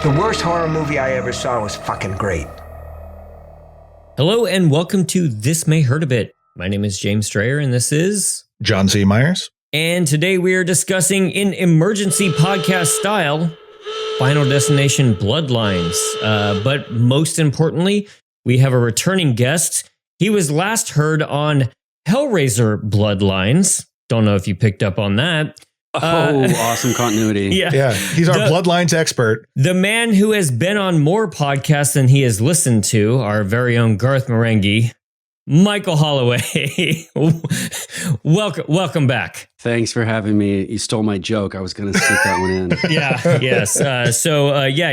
The worst horror movie I ever saw was fucking great. Hello and welcome to This May Hurt a Bit. My name is James Strayer and this is John C. Myers. And today we are discussing in emergency podcast style Final Destination Bloodlines. But most importantly, we have a returning guest. He was last heard on Hellraiser Bloodlines. Don't know if you picked up on that. Awesome continuity. Yeah, he's our Bloodlines expert. The man who has been on more podcasts than he has listened to, our very own Garth Marenghi, Michael Holloway. Welcome back. Thanks for having me. You stole my joke. I was going to sneak that one in. Yes.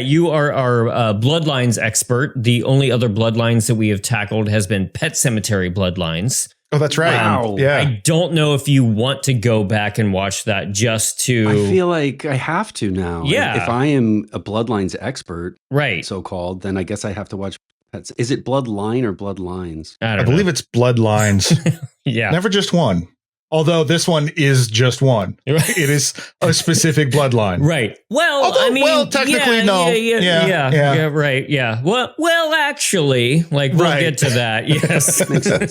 You are our Bloodlines expert. The only other Bloodlines that we have tackled has been Pet Cemetery Bloodlines. Oh, that's right. Wow. Yeah. I don't know if you want to go back and watch that just to... I feel like I have to now. Yeah. If I am a Bloodlines expert, right, so-called, then I guess I have to watch Pets. Is it Bloodline or Bloodlines? I believe it's Bloodlines. Yeah. Never just one. Although this one is just one. It is a specific bloodline. Right. Well, technically, no. Yeah, right. Yeah. Well, actually, we'll get to that. Yes. Makes sense.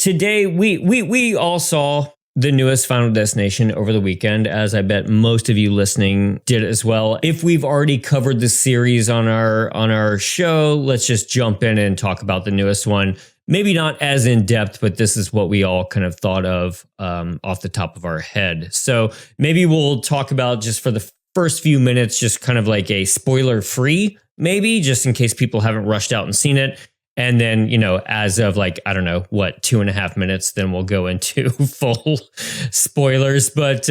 Today we all saw the newest Final Destination over the weekend, as I bet most of you listening did as well. If we've already covered the series on our show, let's just jump in and talk about the newest one. Maybe not as in depth, but this is what we all kind of thought of off the top of our head. So maybe we'll talk about, just for the first few minutes, just kind of like a spoiler free, maybe just in case people haven't rushed out and seen it. And then, as of 2.5 minutes, then we'll go into full spoilers. But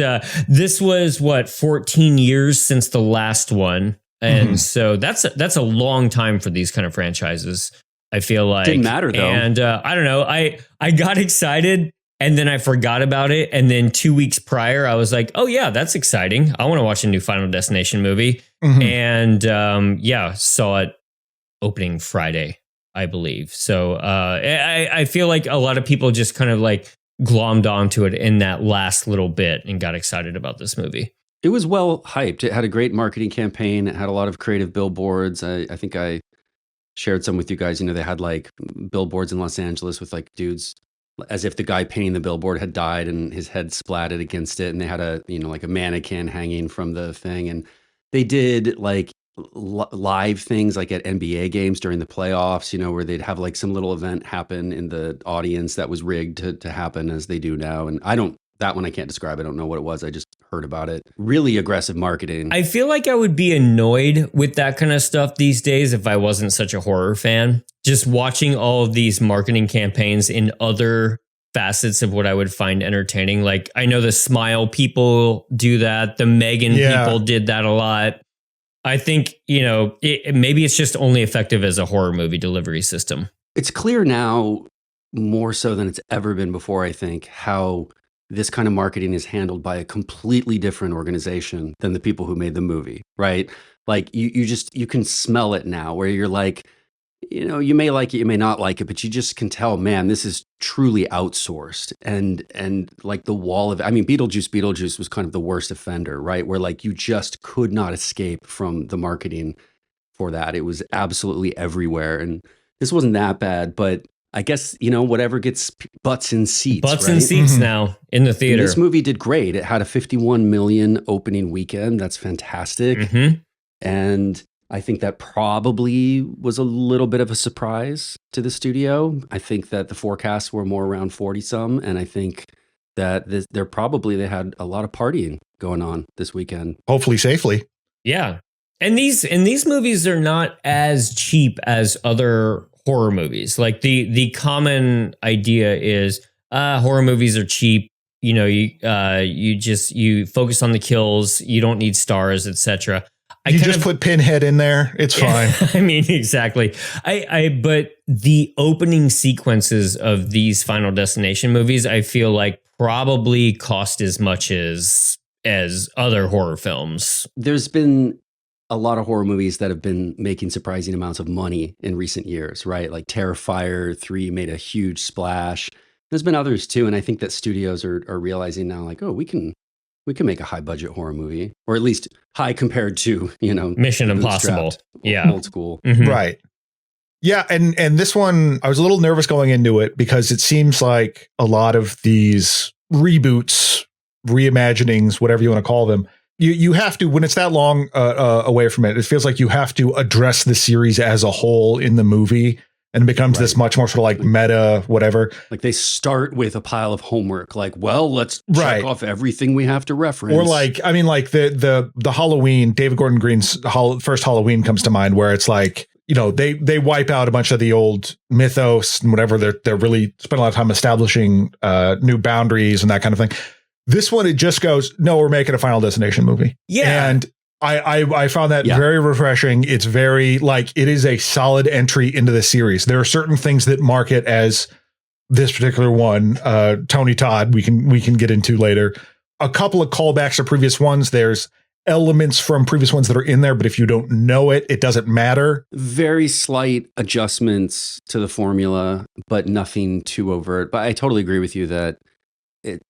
this was 14 years since the last one. And so that's a long time for these kind of franchises. I feel like didn't matter though. And I don't know. I got excited and then I forgot about it. And then 2 weeks prior, I was like, oh yeah, that's exciting. I want to watch a new Final Destination movie. And saw it opening Friday, I believe. So I feel like a lot of people just kind of glommed onto it in that last little bit and got excited about this movie. It was well hyped. It had a great marketing campaign. It had a lot of creative billboards. I think I shared some with you guys. They had billboards in Los Angeles with dudes, as if the guy painting the billboard had died and his head splatted against it. And they had a mannequin hanging from the thing. And they did live things at NBA games during the playoffs, where they'd have some little event happen in the audience that was rigged to happen, as they do now. And that one I can't describe. I don't know what it was. I just heard about it. Really aggressive marketing. I feel like I would be annoyed with that kind of stuff these days if I wasn't such a horror fan. Just watching all of these marketing campaigns in other facets of what I would find entertaining. I know the Smile people do that. The Megan people did that a lot. I think, maybe it's just only effective as a horror movie delivery system. It's clear now, more so than it's ever been before, I think, how this kind of marketing is handled by a completely different organization than the people who made the movie, right? You can smell it now, where you're you may like it, you may not like it, but you just can tell, man, this is truly outsourced. And the wall of, Beetlejuice was kind of the worst offender, right? Where you just could not escape from the marketing for that. It was absolutely everywhere. And this wasn't that bad, but I guess, whatever gets butts in seats. Butts in seats now in the theater. And this movie did great. It had a 51 million opening weekend. That's fantastic. And I think that probably was a little bit of a surprise to the studio. I think that the forecasts were more around 40 some. And I think that they had a lot of partying going on this weekend. Hopefully safely. Yeah. And these movies are not as cheap as other horror movies. The common idea is horror movies are cheap. You focus on the kills. You don't need stars, etc. You just put Pinhead in there. It's fine. Exactly. But the opening sequences of these Final Destination movies, I feel like probably cost as much as other horror films. There's been a lot of horror movies that have been making surprising amounts of money in recent years, right? Terrifier 3 made a huge splash. There's been others too. And I think that studios are realizing now, we can we can make a high budget horror movie, or at least high compared to, Mission Impossible. Yeah. Old school. Mhm. Right. Yeah, and this one, I was a little nervous going into it because it seems like a lot of these reboots, reimaginings, whatever you want to call them, you have to, when it's that long away from it, it feels like you have to address the series as a whole in the movie, and it becomes this much more sort of like meta, whatever. Like they start with a pile of homework, like, well, let's check off everything we have to reference. Or like, I mean, like the Halloween, David Gordon Green's first Halloween comes to mind, where it's like, they wipe out a bunch of the old mythos and whatever. They're really spend a lot of time establishing new boundaries and that kind of thing. This one, it just goes, no, we're making a Final Destination movie. Yeah. And I found that very refreshing. It's very like, it is a solid entry into the series. There are certain things that mark it as this particular one. Tony Todd, we can get into later. A couple of callbacks to previous ones. There's elements from previous ones that are in there, but if you don't know it, it doesn't matter. Very slight adjustments to the formula, but nothing too overt. But I totally agree with you that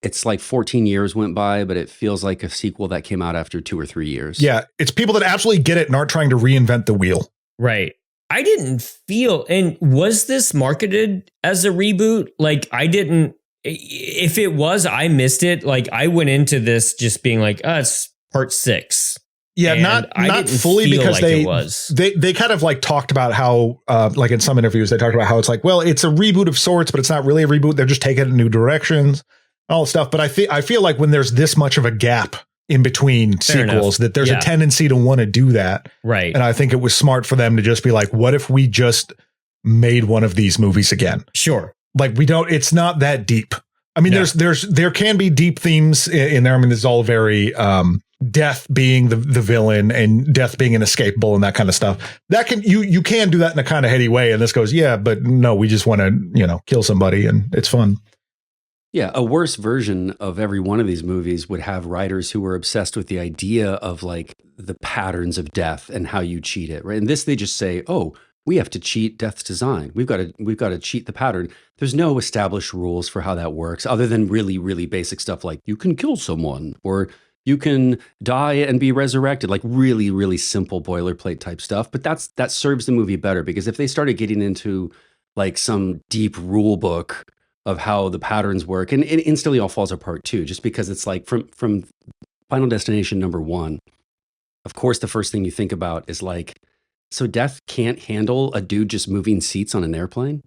it's like 14 years went by, but it feels like a sequel that came out after 2 or 3 years. Yeah, it's people that absolutely get it and aren't trying to reinvent the wheel. Right. I didn't feel, and was this marketed as a reboot? Like, I didn't, if it was, I missed it. Like, I went into this just being like, it's part 6. Yeah, and not fully, because like they kind of like talked about how like in some interviews they talked about how it's like, well, it's a reboot of sorts, but it's not really a reboot. They're just taking it in new directions, all that stuff. But I feel like when there's this much of a gap in between sequels, that there's a tendency to want to do that. Right. And I think it was smart for them to just be like, what if we just made one of these movies again? Sure. Like it's not that deep. I mean, there can be deep themes in there. I mean, this is all very death being the villain and death being inescapable and that kind of stuff. That can you can do that in a kind of heady way. And this goes, but no, we just want to kill somebody and it's fun. Yeah, a worse version of every one of these movies would have writers who were obsessed with the idea of like the patterns of death and how you cheat it, right? And this, they just say, oh, we have to cheat death's design. We've got to cheat the pattern. There's no established rules for how that works, other than really, really basic stuff like you can kill someone or you can die and be resurrected, like really, really simple boilerplate type stuff. But that serves the movie better, because if they started getting into like some deep rule book of how the patterns work, and it instantly all falls apart too, just because it's like from Final Destination #1, of course, the first thing you think about is like, so death can't handle a dude just moving seats on an airplane?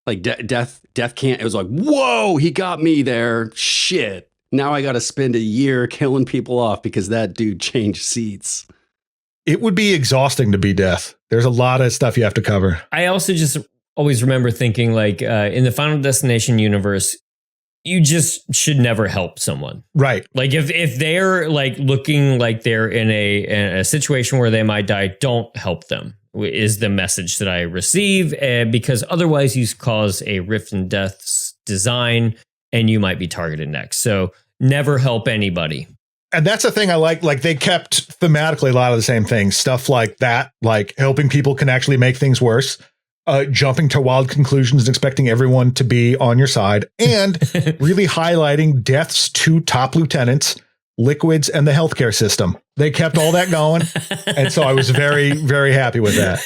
Like death can't, it was like, whoa, he got me there. Shit. Now I got to spend a year killing people off because that dude changed seats. It would be exhausting to be death. There's a lot of stuff you have to cover. I also just always remember thinking like in the Final Destination universe, you just should never help someone. Right. Like if they're like looking like they're in a situation where they might die, don't help them, is the message that I receive, because otherwise you cause a rift in death's design and you might be targeted next. So never help anybody. And that's the thing I like they kept thematically a lot of the same things, stuff like that, like helping people can actually make things worse. Jumping to wild conclusions and expecting everyone to be on your side, and really highlighting death's 2 top lieutenants, liquids, and the healthcare system. They kept all that going. And so I was very, very happy with that.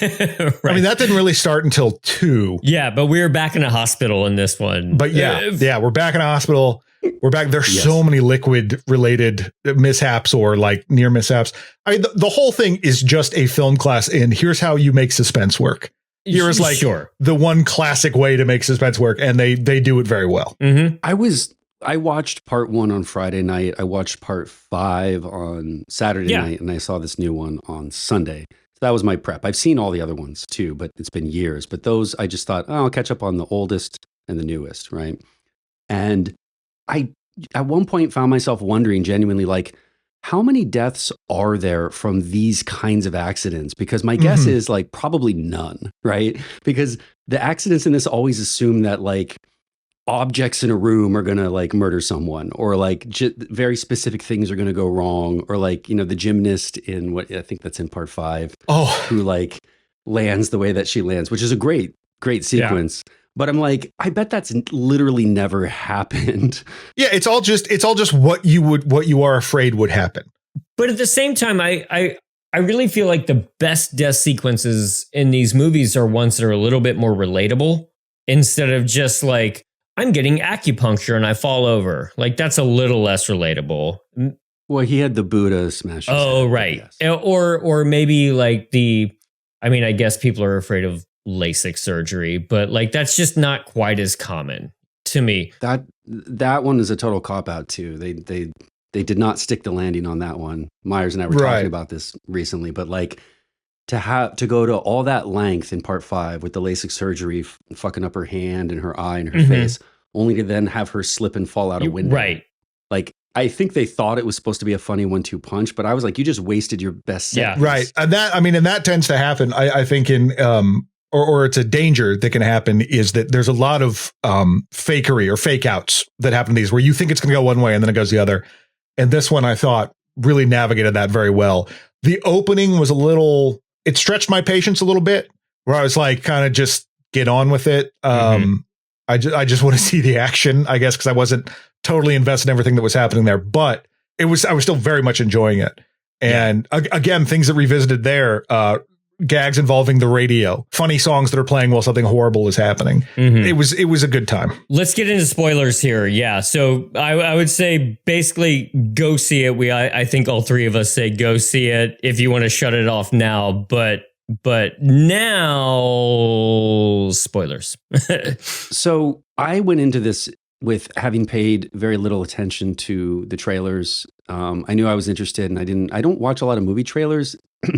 Right. I mean, that didn't really start until 2. Yeah, but we were back in a hospital in this one. But we're back in a hospital. We're back. There's so many liquid related mishaps or like near mishaps. I mean, the whole thing is just a film class in here's how you make suspense work. Here is like the one classic way to make suspense work, and they do it very well. Mm-hmm. I watched part 1 on Friday night. I watched part 5 on Saturday night, and I saw this new one on Sunday. So that was my prep. I've seen all the other ones too, but it's been years. But those, I just thought, I'll catch up on the oldest and the newest, right? And I, at one point, found myself wondering genuinely, like, how many deaths are there from these kinds of accidents? Because my guess is like probably none, right? Because the accidents in this always assume that like objects in a room are going to like murder someone, or like very specific things are going to go wrong, or like, the gymnast in what I think that's in part 5, who like lands the way that she lands, which is a great sequence. But I'm like, I bet that's literally never happened. Yeah, it's all just what you are afraid would happen. But at the same time, I really feel like the best death sequences in these movies are ones that are a little bit more relatable instead of just like, I'm getting acupuncture and I fall over. Like, that's a little less relatable. Well, he had the Buddha smash. Oh, head, right. Or maybe like I guess people are afraid of LASIK surgery, but like, that's just not quite as common to me. That one is a total cop out too. They did not stick the landing on that one. Myers and I were talking about this recently, but like to go to all that length in part 5 with the LASIK surgery fucking up her hand and her eye and her face, only to then have her slip and fall out a window. Right. Like, I think they thought it was supposed to be a funny 1-2 punch, but I was like, you just wasted your best set. Yeah. Right. And that tends to happen. I think in, or it's a danger that can happen is that there's a lot of fakery or fake outs that happen in these where you think it's going to go one way and then it goes the other. And this one I thought really navigated that very well. The opening was it stretched my patience a little bit where I was like, kind of just get on with it. I just want to see the action, I guess, because I wasn't totally invested in everything that was happening there, but I was still very much enjoying it. And again, things that revisited there, gags involving the radio, funny songs that are playing while something horrible is happening. It was a good time. Let's get into spoilers here. Yeah. So I would say basically go see it. I think all three of us say go see it if you want to shut it off now, but now spoilers. So I went into this with having paid very little attention to the trailers. I knew I was interested, and I don't watch a lot of movie trailers,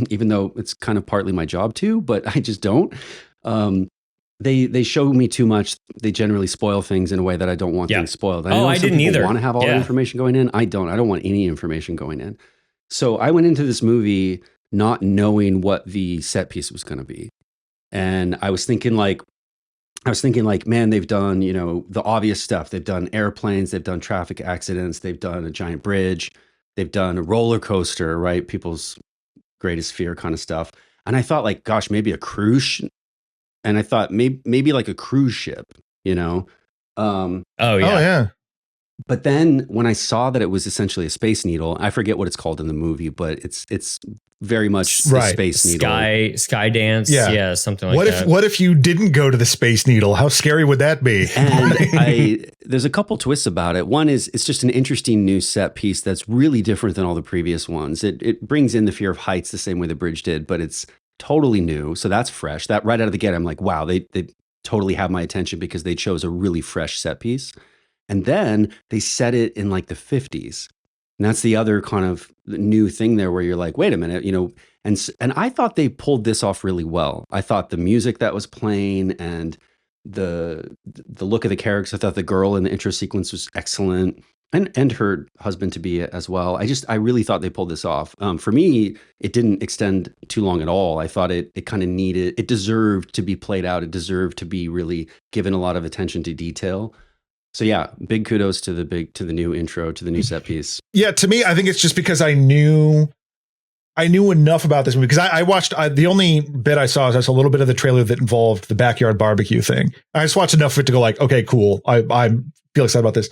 even though it's kind of partly my job too, but I just don't. They show me too much. They generally spoil things in a way that I don't want things spoiled. I didn't either. Want to have all the information going in. I don't want any information going in. So I went into this movie not knowing what the set piece was going to be. And I was thinking like, man, they've done, the obvious stuff. They've done airplanes, they've done traffic accidents, they've done a giant bridge, they've done a roller coaster, right? People's greatest fear kind of stuff. And I thought like, gosh, maybe a cruise. And I thought maybe like a cruise ship, Oh yeah. But then when I saw that it was essentially a Space Needle, I forget what it's called in the movie, but it's very much the Space Needle. Sky Dance. Yeah, something like that. What if you didn't go to the Space Needle? How scary would that be? And there's a couple twists about it. One is it's just an interesting new set piece that's really different than all the previous ones. It brings in the fear of heights the same way the bridge did, but it's totally new. So that's fresh. That right out of the gate, I'm like, wow, they totally have my attention because they chose a really fresh set piece. And then they set it in like the 50s. And that's the other kind of new thing there where you're like, wait a minute, and I thought they pulled this off really well. I thought the music that was playing and the look of the characters, I thought the girl in the intro sequence was excellent, and her husband to be as well. I really thought they pulled this off. For me, it didn't extend too long at all. I thought it kind of it deserved to be played out. It deserved to be really given a lot of attention to detail. So yeah, big kudos to the new intro, to the new set piece. Yeah, to me, I think it's just because I knew enough about this movie because I watched the only bit I saw is just a little bit of the trailer that involved the backyard barbecue thing. I just watched enough of it to go like, okay, cool. I feel excited about this.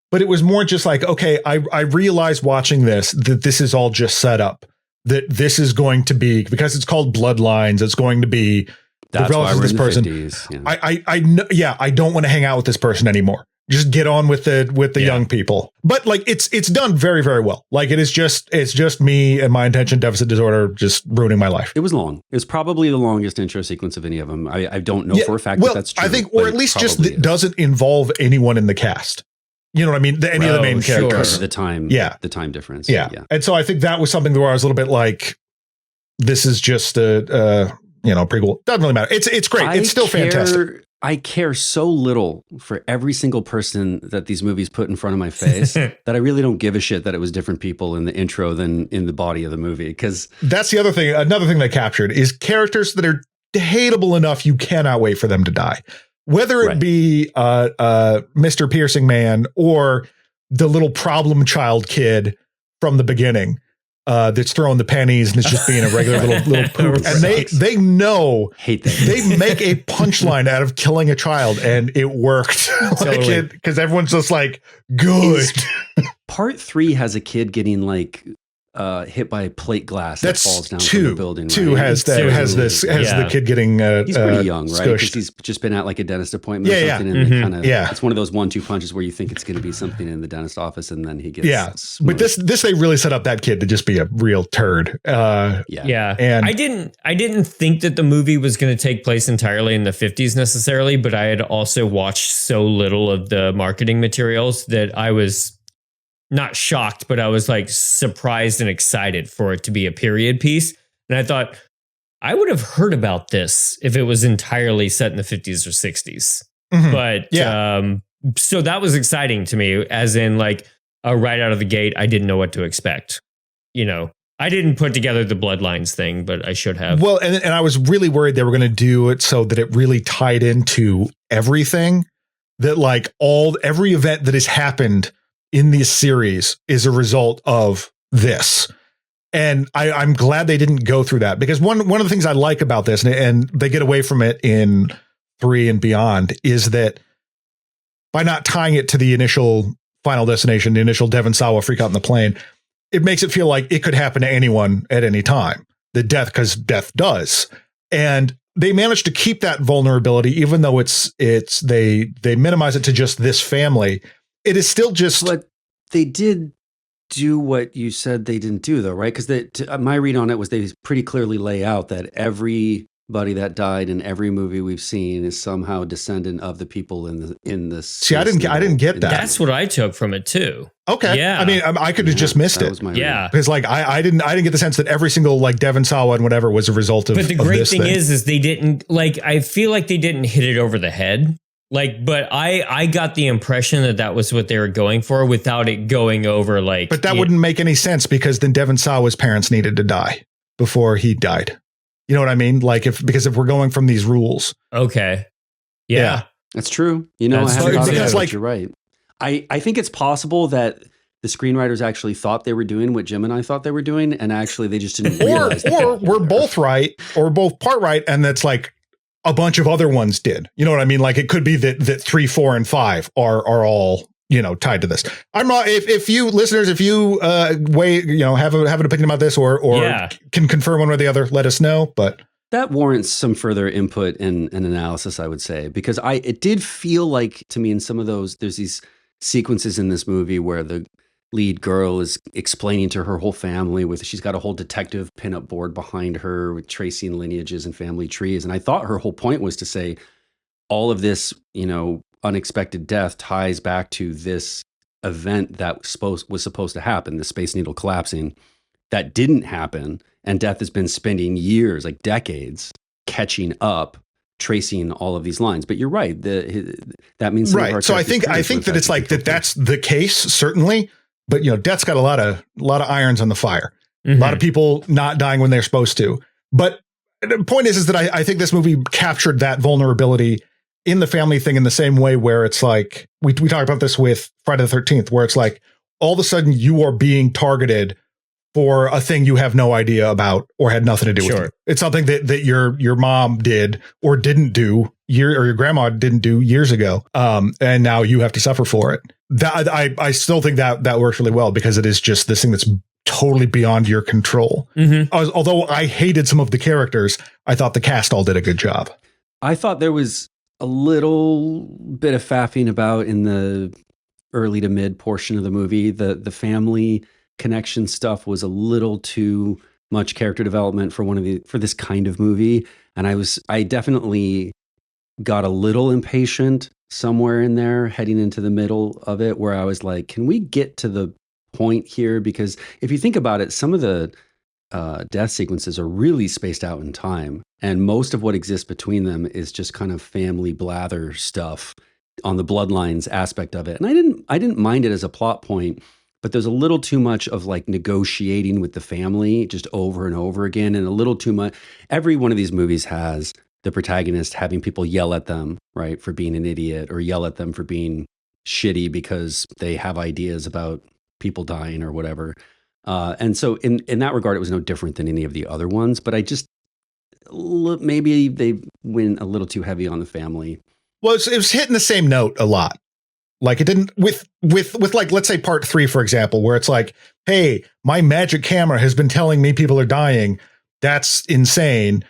But it was more just like, okay, I realized watching this that this is all just set up. That this is going to be, because it's called Bloodlines, it's going to be the relatives of this person. 50s, yeah. I don't want to hang out with this person anymore. Just get on with the young people. But like it's done very, very well. Like it's just me and my attention deficit disorder just ruining my life. It was long. It was probably the longest intro sequence of any of them. I don't know for a fact that that's true. I think, or at least just doesn't involve anyone in the cast. You know what I mean? Any of the main characters. Sure. The time difference. Yeah. And so I think that was something where I was a little bit like, this is just a prequel. Doesn't really matter. It's great. It's still fantastic. I care so little for every single person that these movies put in front of my face that I really don't give a shit that it was different people in the intro than in the body of the movie. Because that's the other thing. Another thing they captured is characters that are hateable enough you cannot wait for them to die. Whether it be Mr. Piercing Man or the little problem child kid from the beginning. that's throwing the pennies and it's just being a regular little poop. And they know Hate that. they make a punchline out of killing a child, and it worked. Totally. Because everyone's just like, good. Part 3 has a kid getting like hit by plate glass that falls down from the building. Two right? has the kid getting he's pretty young, right? Because squished. he's just been at like a dentist appointment or something, and they kind of it's one of those 1-2 punches where you think it's going to be something in the dentist office, and then he gets smushed. But this they really set up that kid to just be a real turd. Yeah. And I didn't think that the movie was going to take place entirely in the 50s necessarily, but I had also watched so little of the marketing materials that I was not shocked, but I was like surprised and excited for it to be a period piece. And I thought I would have heard about this if it was entirely set in the 50s or 60s. But so that was exciting to me, as in like right out of the gate, I didn't know what to expect. You know, I didn't put together the Bloodlines thing, but I should have. Well, and I was really worried they were going to do it so that it really tied into everything, that like every event that has happened in this series is a result of this. And I'm glad they didn't go through that, because one of the things I like about this, and they get away from it in 3 and beyond, is that by not tying it to the initial Final Destination, the initial Devon Sawa freak out in the plane, it makes it feel like it could happen to anyone at any time. Because death does. And they managed to keep that vulnerability, even though they minimize it to just this family. It is still just. But they did do what you said they didn't do, though, right? Because my read on it was they pretty clearly lay out that everybody that died in every movie we've seen is somehow a descendant of the people in this. See, I didn't get that. That's what I took from it too. Okay. Yeah. I mean, I could have just missed it. Because like I didn't get the sense that every single like Devon Sawa and whatever was a result of. But the great thing is they didn't like. I feel like they didn't hit it over the head. Like, but I got the impression that was what they were going for without it going over like. But that wouldn't make any sense, because then Devon Sawa's parents needed to die before he died. You know what I mean? Like if we're going from these rules. Okay. Yeah. That's true. You know, That's I haven't thought because, of that, like, but you're right. I think it's possible that the screenwriters actually thought they were doing what Jim and I thought they were doing, and actually they just didn't realize. Or we're both right, or both part right, and that's like a bunch of other ones did. You know what I mean? Like it could be that 3, 4, and 5 are all, you know, tied to this. I'm not. If you listeners, if you have an opinion about this, or can confirm one or the other, let us know. But that warrants some further input and analysis, I would say, because it did feel like to me in some of those, there's these sequences in this movie where the lead girl is explaining to her whole family she's got a whole detective pinup board behind her with tracing lineages and family trees. And I thought her whole point was to say all of this, you know, unexpected death ties back to this event that was supposed to happen, the Space Needle collapsing. That didn't happen. And Death has been spending years, like decades, catching up, tracing all of these lines. But you're right. That means right. So I think that it's like that's the case, certainly. But you know, Death's got a lot of irons on the fire. Mm-hmm. A lot of people not dying when they're supposed to. But the point is that I think this movie captured that vulnerability in the family thing in the same way where it's like we talked about this with Friday the 13th, where it's like all of a sudden you are being targeted for a thing you have no idea about or had nothing to do with. It's something that your mom did or didn't do or your grandma didn't do years ago. And now you have to suffer for it. That I still think that works really well, because it is just this thing that's totally beyond your control. Mm-hmm. Although I hated some of the characters, I thought the cast all did a good job. I thought there was a little bit of faffing about in the early to mid portion of the movie. The family connection stuff was a little too much character development for this kind of movie. And I definitely got a little impatient somewhere in there heading into the middle of it, where I was like, can we get to the point here? Because if you think about it, some of the death sequences are really spaced out in time. And most of what exists between them is just kind of family blather stuff on the Bloodlines aspect of it. And I didn't mind it as a plot point, but there's a little too much of like negotiating with the family just over and over again, and a little too much. Every one of these movies has the protagonist having people yell at them, right, for being an idiot, or yell at them for being shitty because they have ideas about people dying or whatever. And so in that regard, it was no different than any of the other ones. But I just maybe they went a little too heavy on the family. Well, it was hitting the same note a lot. Like it didn't with like, let's say part 3, for example, where it's like, hey, my magic camera has been telling me people are dying. That's insane.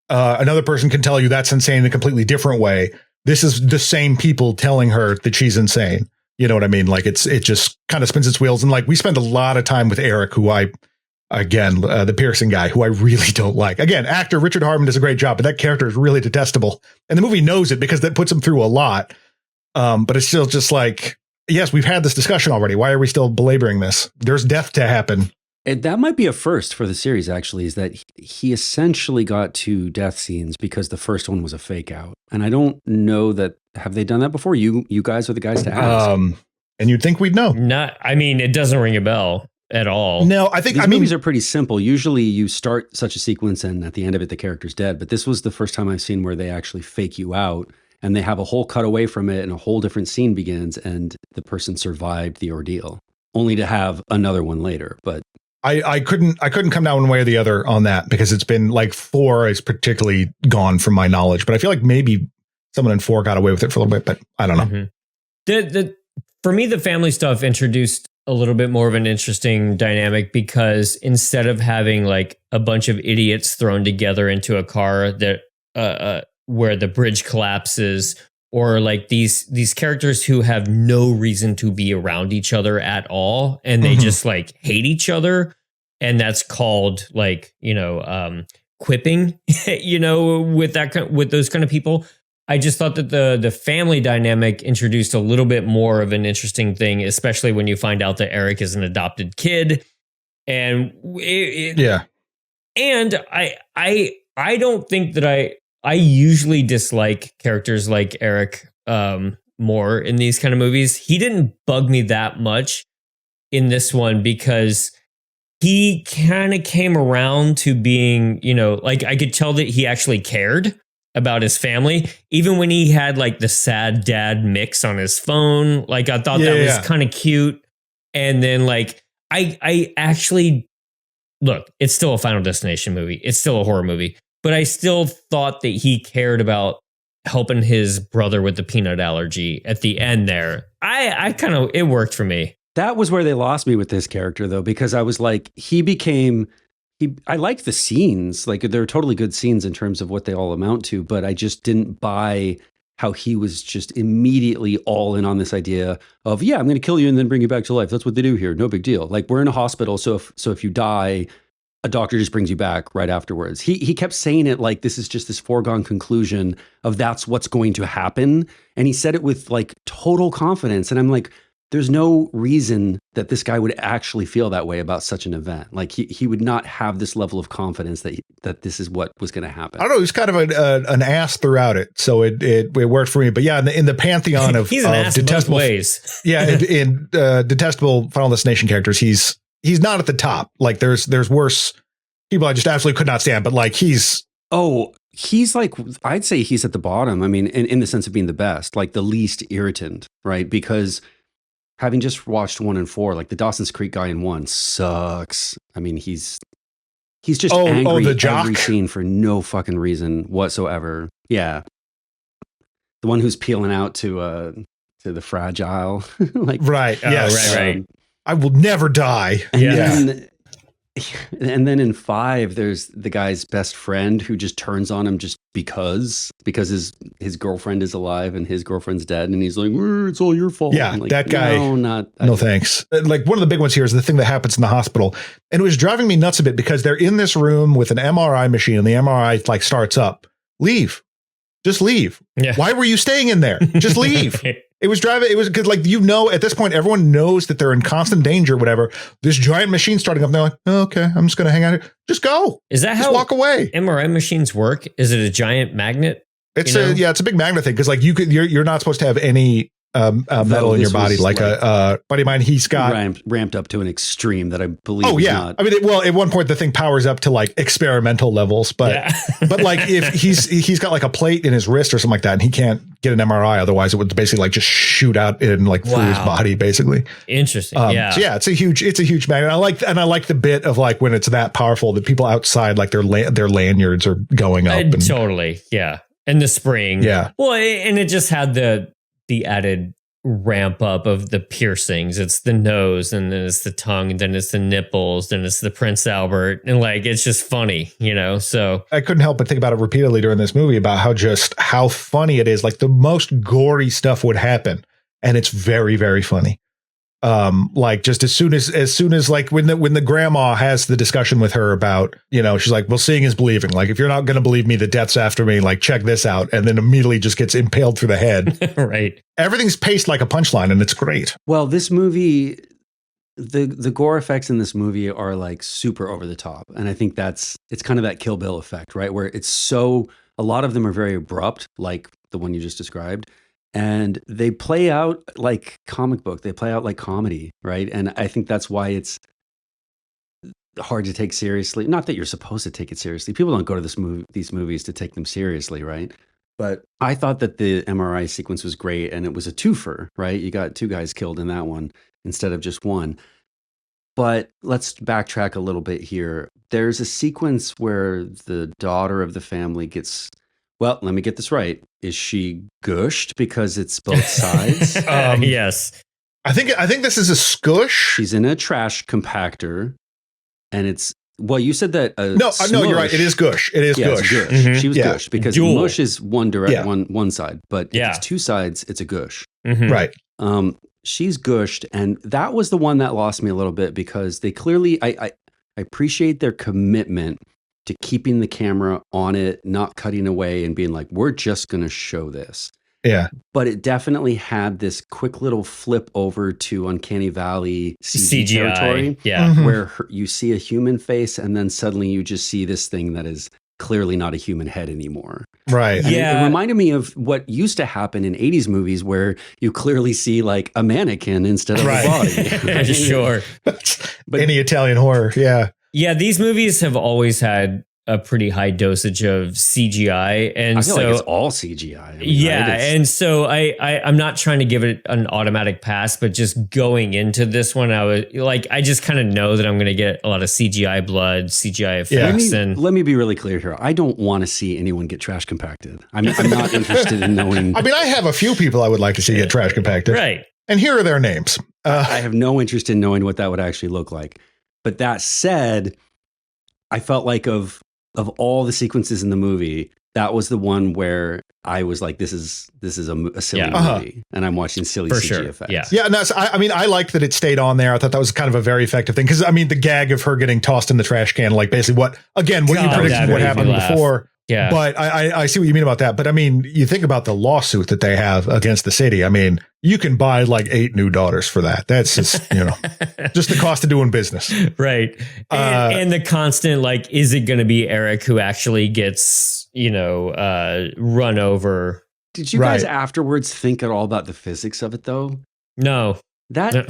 Another person can tell you that's insane in a completely different way. This is the same people telling her that she's insane. You know what I mean? Like it just kind of spins its wheels. And like we spend a lot of time with Eric, who the piercing guy, who I really don't like. Again, actor Richard Hartman does a great job, but that character is really detestable. And the movie knows it because that puts him through a lot. But it's still just like, yes, we've had this discussion already. Why are we still belaboring this? There's death to happen. And that might be a first for the series, actually, is that he essentially got 2 death scenes because the first one was a fake out. And I don't know that, have they done that before? You guys are the guys to ask. And you'd think we'd know. It doesn't ring a bell at all. No, I think, these movies are pretty simple. Usually you start such a sequence and at the end of it, the character's dead. But this was the first time I've seen where they actually fake you out and they have a whole cut away from it and a whole different scene begins and the person survived the ordeal, only to have another one later. But I couldn't come down one way or the other on that because it's been like 4 is particularly gone from my knowledge, but I feel like maybe someone in 4 got away with it for a little bit, but I don't know. Mm-hmm. For me, the family stuff introduced a little bit more of an interesting dynamic because instead of having like a bunch of idiots thrown together into a car that where the bridge collapses, or like these characters who have no reason to be around each other at all, and they just like hate each other, and that's called like quipping, with those kind of people. I just thought that the family dynamic introduced a little bit more of an interesting thing, especially when you find out that Eric is an adopted kid, and And I don't think that I usually dislike characters like Eric more in these kind of movies. He didn't bug me that much in this one because he kind of came around to being, like I could tell that he actually cared about his family, even when he had like the sad dad mix on his phone. Like I thought that was kind of cute. And then like I actually, look, it's still a Final Destination movie. It's still a horror movie. But I still thought that he cared about helping his brother with the peanut allergy at the end there. It worked for me. That was where they lost me with this character, though, because I was like, I liked the scenes. Like, they're totally good scenes in terms of what they all amount to, but I just didn't buy how he was just immediately all in on this idea of, I'm going to kill you and then bring you back to life. That's what they do here. No big deal. Like, we're in a hospital, so if you die, a doctor just brings you back right afterwards. He kept saying it like this is just this foregone conclusion of that's what's going to happen. And he said it with like total confidence. And I'm like, there's no reason that this guy would actually feel that way about such an event. Like he would not have this level of confidence that this is what was going to happen. I don't know. He's kind of an ass throughout it. So it worked for me. But yeah, in the pantheon of, he's an ass detestable ways. in detestable Final Destination characters, he's not at the top. Like there's worse people I just absolutely could not stand, but like he's like, I'd say he's at the bottom. I mean, in the sense of being the best, like the least irritant, right? Because having just watched 1 and 4, like the Dawson's Creek guy in 1 sucks. I mean, he's just angry the jock? Every scene for no fucking reason whatsoever. Yeah. The one who's peeling out to the fragile. Like, right. Yes. Right. I will never die. And then in 5, there's the guy's best friend who just turns on him just because his girlfriend is alive and his girlfriend's dead, and he's like, it's all your fault. Yeah, like, that guy. No, thanks. Like one of the big ones here is the thing that happens in the hospital, and it was driving me nuts a bit because they're in this room with an MRI machine, and the MRI like starts up. Leave. Just leave. Yeah. Why were you staying in there? Just leave. It was because like, at this point, everyone knows that they're in constant danger, whatever. This giant machine starting up. And they're like, okay, I'm just going to hang out here. Just go. Is that just how walk away? MRI machines work? Is it a giant magnet? It's a big magnet thing. Cause like you're not supposed to have any metal in your body, like a buddy of mine. He's got ramped up to an extreme that I believe. Oh yeah, not. I mean, at one point the thing powers up to like experimental levels, but but like if he's got like a plate in his wrist or something like that, and he can't get an MRI, otherwise it would basically like just shoot out in like through his body, basically. Interesting. So yeah, it's a huge magnet. I like the bit of like when it's that powerful that people outside like their lanyards are going up. Totally, yeah, and the spring, yeah. Well, and it just had the added ramp up of the piercings. It's the nose, and then it's the tongue, and then it's the nipples, then it's the Prince Albert, and like it's just funny, so I couldn't help but think about it repeatedly during this movie about how funny it is. Like the most gory stuff would happen, and it's very, very funny. Like just as soon as like when the grandma has the discussion with her about, she's like, well, seeing is believing. Like, if you're not going to believe me, the death's after me, like, check this out. And then immediately just gets impaled through the head. Right. Everything's paced like a punchline, and it's great. Well, this movie, the gore effects in this movie are like super over the top. And I think it's kind of that Kill Bill effect, right? Where a lot of them are very abrupt, like the one you just described. And they play out like comic book. They play out like comedy, right? And I think that's why it's hard to take seriously. Not that you're supposed to take it seriously. People don't go to these movies to take them seriously, right? But I thought that the MRI sequence was great, and it was a twofer, right? You got 2 guys killed in that one instead of just one. But let's backtrack a little bit here. There's a sequence where the daughter of the family gets... Well, let me get this right. Is she gushed because it's both sides? Yes. I think this is a skush. She's in a trash compactor, and it's... Well, you said that... No, you're right. It is gush. It is gush. It's gush. Mm-hmm. She was gushed because Dual. mush is one side, but if it's 2 sides, it's a gush. Mm-hmm. Right. She's gushed, and that was the one that lost me a little bit because they clearly... I appreciate their commitment to keeping the camera on it, not cutting away and being like, we're just going to show this. Yeah. But it definitely had this quick little flip over to Uncanny Valley CGI territory. Yeah. Mm-hmm. Where you see a human face and then suddenly you just see this thing that is clearly not a human head anymore. Right. And Yeah. it reminded me of what used to happen in 80s movies where you clearly see like a mannequin instead of a body. Sure. But any Italian horror. Yeah. Yeah, these movies have always had a pretty high dosage of CGI, and I feel like it's all CGI. I mean, yeah, right? and so I'm not trying to give it an automatic pass, but just going into this one, I just kind of know that I'm going to get a lot of CGI blood, CGI effects, and let me be really clear here. I don't want to see anyone get trash compacted. I'm not interested in knowing. I mean, I have a few people I would like to see get trash compacted. right. And here are their names. I have no interest in knowing what that would actually look like. But that said, I felt like of all the sequences in the movie, that was the one where I was like, this is a silly movie, and I'm watching silly For CG sure. effects. Yeah. Yeah, no, I mean, I liked that it stayed on there. I thought that was kind of a very effective thing because I mean, the gag of her getting tossed in the trash can, like basically what you predicted what happened before. Yeah. But I see what you mean about that. But I mean, you think about the lawsuit that they have against the city. I mean, you can buy like 8 new daughters for that. That's just, just the cost of doing business. Right. And the constant, like, is it going to be Eric who actually gets, run over? Did you guys afterwards think at all about the physics of it though? No. It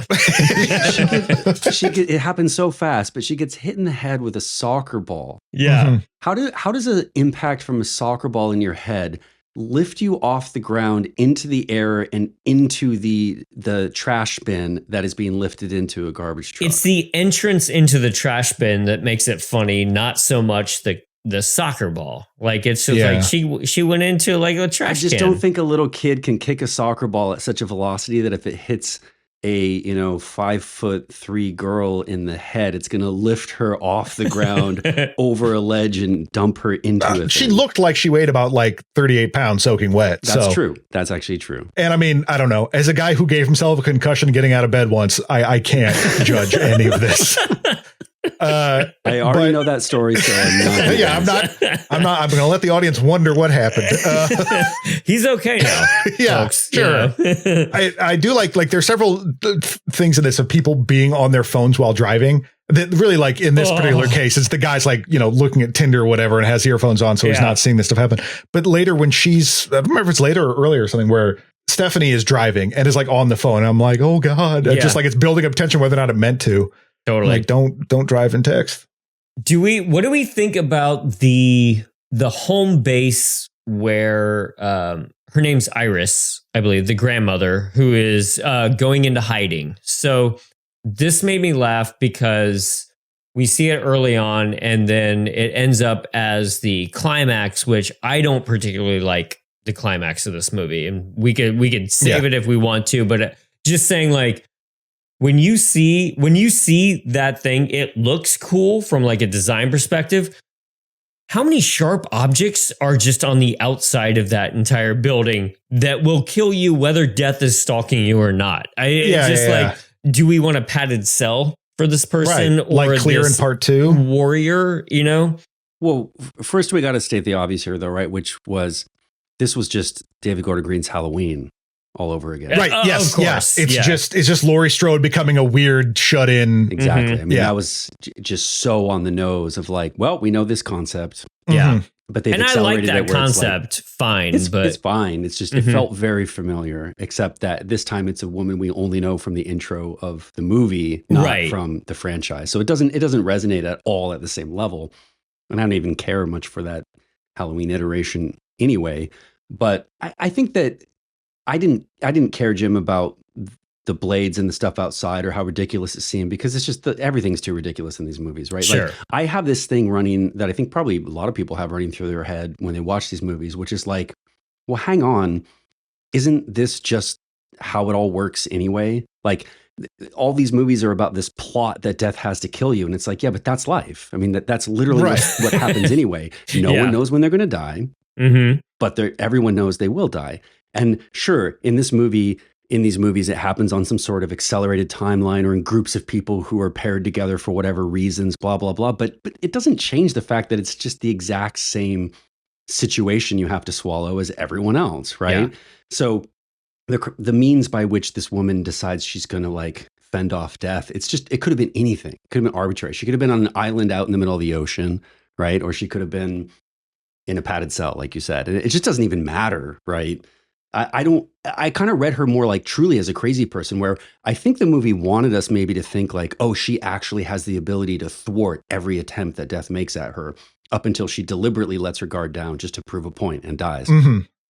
happens so fast, but she gets hit in the head with a soccer ball. Yeah. Mm-hmm. How does an impact from a soccer ball in your head lift you off the ground into the air and into the trash bin that is being lifted into a garbage truck? It's the entrance into the trash bin that makes it funny, not so much the soccer ball. Like, it's just like she went into like a trash can. I just don't think a little kid can kick a soccer ball at such a velocity that if it hits a 5'3" girl in the head, it's going to lift her off the ground over a ledge and dump her into it. She looked like she weighed about like 38 pounds soaking wet. That's true. That's actually true. And I mean, I don't know. As a guy who gave himself a concussion getting out of bed once, I can't judge any of this. I already know that story, so I'm not. Yeah, I'm going to let the audience wonder what happened. He's okay now. Yeah, folks, sure. I do like there's several things in this of people being on their phones while driving. That really, like in this particular case, it's the guy's like, looking at Tinder or whatever and has earphones on, so he's not seeing this stuff happen. But later when I don't remember if it's later or earlier or something, where Stephanie is driving and is like on the phone. And I'm like, oh God. Yeah. Just like it's building up tension whether or not it meant to. Totally. Like, don't drive and text. What do we think about the home base where her name's Iris, I believe, the grandmother, who is going into hiding? So this made me laugh because we see it early on and then it ends up as the climax, which I don't particularly like the climax of this movie. And we could save it if we want to, but just saying, like, when you see that thing, it looks cool from like a design perspective. How many sharp objects are just on the outside of that entire building that will kill you whether death is stalking you or not? Like, do we want a padded cell for this person, right. or like Clear in Part 2 warrior? You know. Well, first we got to state the obvious here, though, right? Which was this was just David Gordon Green's Halloween all over again. Right. Yes. Of course. Yeah. It's just Laurie Strode becoming a weird shut in. Exactly. I mean, that was just so on the nose of like, well, we know this concept. Yeah. But they've and I like accelerated that it where concept. It's like, fine, but it's fine. It's just it felt very familiar, except that this time it's a woman we only know from the intro of the movie, not from the franchise. So it doesn't resonate at all at the same level. And I don't even care much for that Halloween iteration anyway. But I think that I didn't care, Jim, about the blades and the stuff outside or how ridiculous it seemed, because it's just everything's too ridiculous in these movies, right? Sure. Like, I have this thing running that I think probably a lot of people have running through their head when they watch these movies, which is like, well, hang on, isn't this just how it all works anyway? Like, all these movies are about this plot that death has to kill you, and it's like, yeah, but that's life. I mean, that's literally what happens anyway. No one knows when they're going to die, but everyone knows they will die. And sure, in these movies, it happens on some sort of accelerated timeline or in groups of people who are paired together for whatever reasons, blah, blah, blah. But it doesn't change the fact that it's just the exact same situation you have to swallow as everyone else, right? Yeah. So the means by which this woman decides she's going to like fend off death, it could have been anything. It could have been arbitrary. She could have been on an island out in the middle of the ocean, right? Or she could have been in a padded cell, like you said. And it just doesn't even matter, right? I kind of read her more like truly as a crazy person, where I think the movie wanted us maybe to think like, oh, she actually has the ability to thwart every attempt that death makes at her up until she deliberately lets her guard down just to prove a point and dies.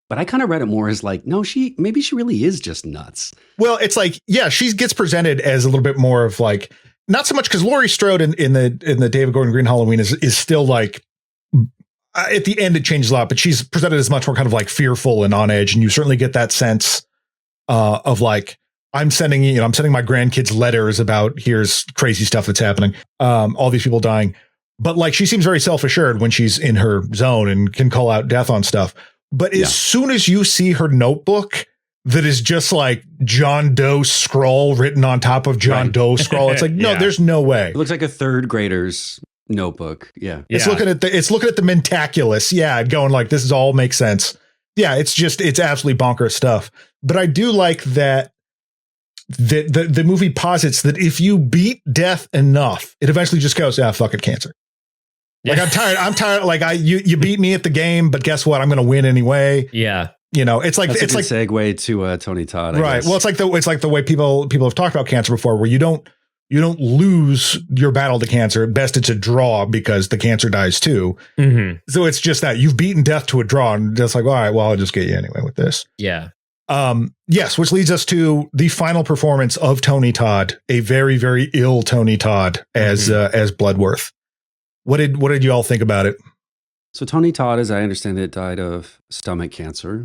But I kind of read it more as like, no, maybe she really is just nuts. Well, it's like, yeah, she gets presented as a little bit more of like, not so much because Laurie Strode in the David Gordon Green Halloween is still like, at the end, it changes a lot, but she's presented as much more kind of like fearful and on edge. And you certainly get that sense of like, I'm sending my grandkids letters about here's crazy stuff that's happening. All these people dying. But like, she seems very self-assured when she's in her zone and can call out death on stuff. But as soon as you see her notebook that is just like John Doe scrawl written on top of John Doe scrawl, it's like, no, there's no way. It looks like a third grader's notebook. It's looking at the mentaculus, going like, this is all makes sense. It's absolutely bonkers stuff. But I do like that the movie posits that if you beat death enough, it eventually just goes, fuck it, cancer. Like, I'm tired. Like, you beat me at the game, but guess what? I'm going to win anyway. Yeah. It's like it's like segue to Tony Todd. I guess. Well, it's like the way people have talked about cancer before, where you don't lose your battle to cancer. At best, it's a draw because the cancer dies too. So it's just that you've beaten death to a draw, and just like, all right, well, I'll just get you anyway with this. Yeah. Yes, which leads us to the final performance of Tony Todd, a very, very ill Tony Todd as Bloodworth. What did you all think about it? So Tony Todd, as I understand it, died of stomach cancer,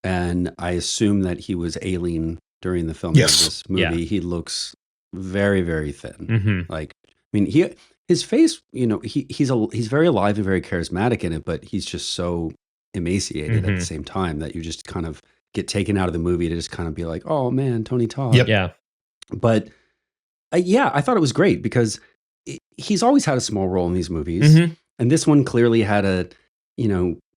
and I assume that he was ailing during the filming of this movie. Yeah. He looks very, very thin. Like, I mean, his face, he's very alive and very charismatic in it, but he's just so emaciated at the same time that you just kind of get taken out of the movie to just kind of be like, oh man, Tony Todd. Yep. Yeah. But I thought it was great because he's always had a small role in these movies. And this one clearly had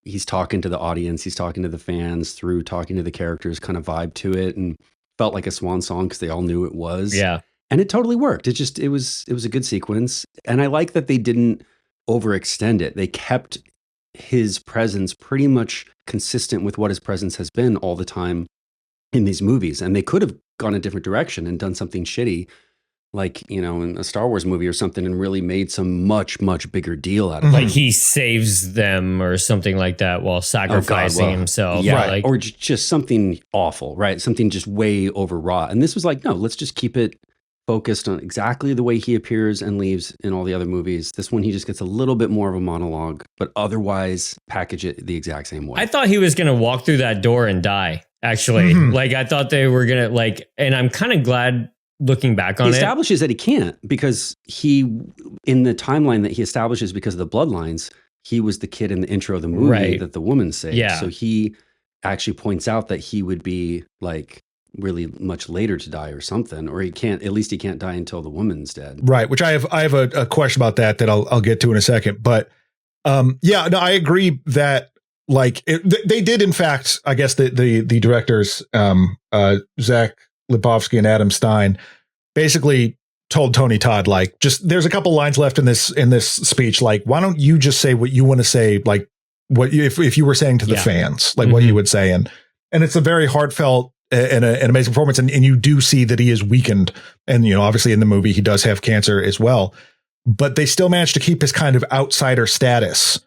he's talking to the audience, he's talking to the fans through talking to the characters, kind of vibe to it, and felt like a swan song because they all knew it was. Yeah. And it totally worked. It was a good sequence. And I like that they didn't overextend it. They kept his presence pretty much consistent with what his presence has been all the time in these movies. And they could have gone a different direction and done something shitty, like, you know, in a Star Wars movie or something, and really made some much, much bigger deal out of it. Like he saves them or something like that while sacrificing himself. Yeah, right. Or just something awful, right? Something just way overwrought. And this was like, no, let's just keep it focused on exactly the way he appears and leaves in all the other movies. This one, he just gets a little bit more of a monologue, but otherwise package it the exact same way. I thought he was going to walk through that door and die, actually. Like, I thought they were going to, like, and I'm kind of glad looking back on he it. establishes that he can't, because he, in the timeline that he establishes because of the Bloodlines, he was the kid in the intro of the movie that the woman saved. Yeah. So he actually points out that he would be like really much later to die or something, or at least he can't die until the woman's dead. Right. Which I have a question about that I'll get to in a second. But yeah, no, I agree that like they did, in fact, I guess the directors, Zach Lipovsky and Adam Stein, basically told Tony Todd, like, just there's a couple lines left in this speech, like, why don't you just say what you want to say, like what if you were saying to the fans, like what you would say, and it's a very heartfelt and an amazing performance, and you do see that he is weakened, and you know, obviously in the movie he does have cancer as well, but they still managed to keep his kind of outsider status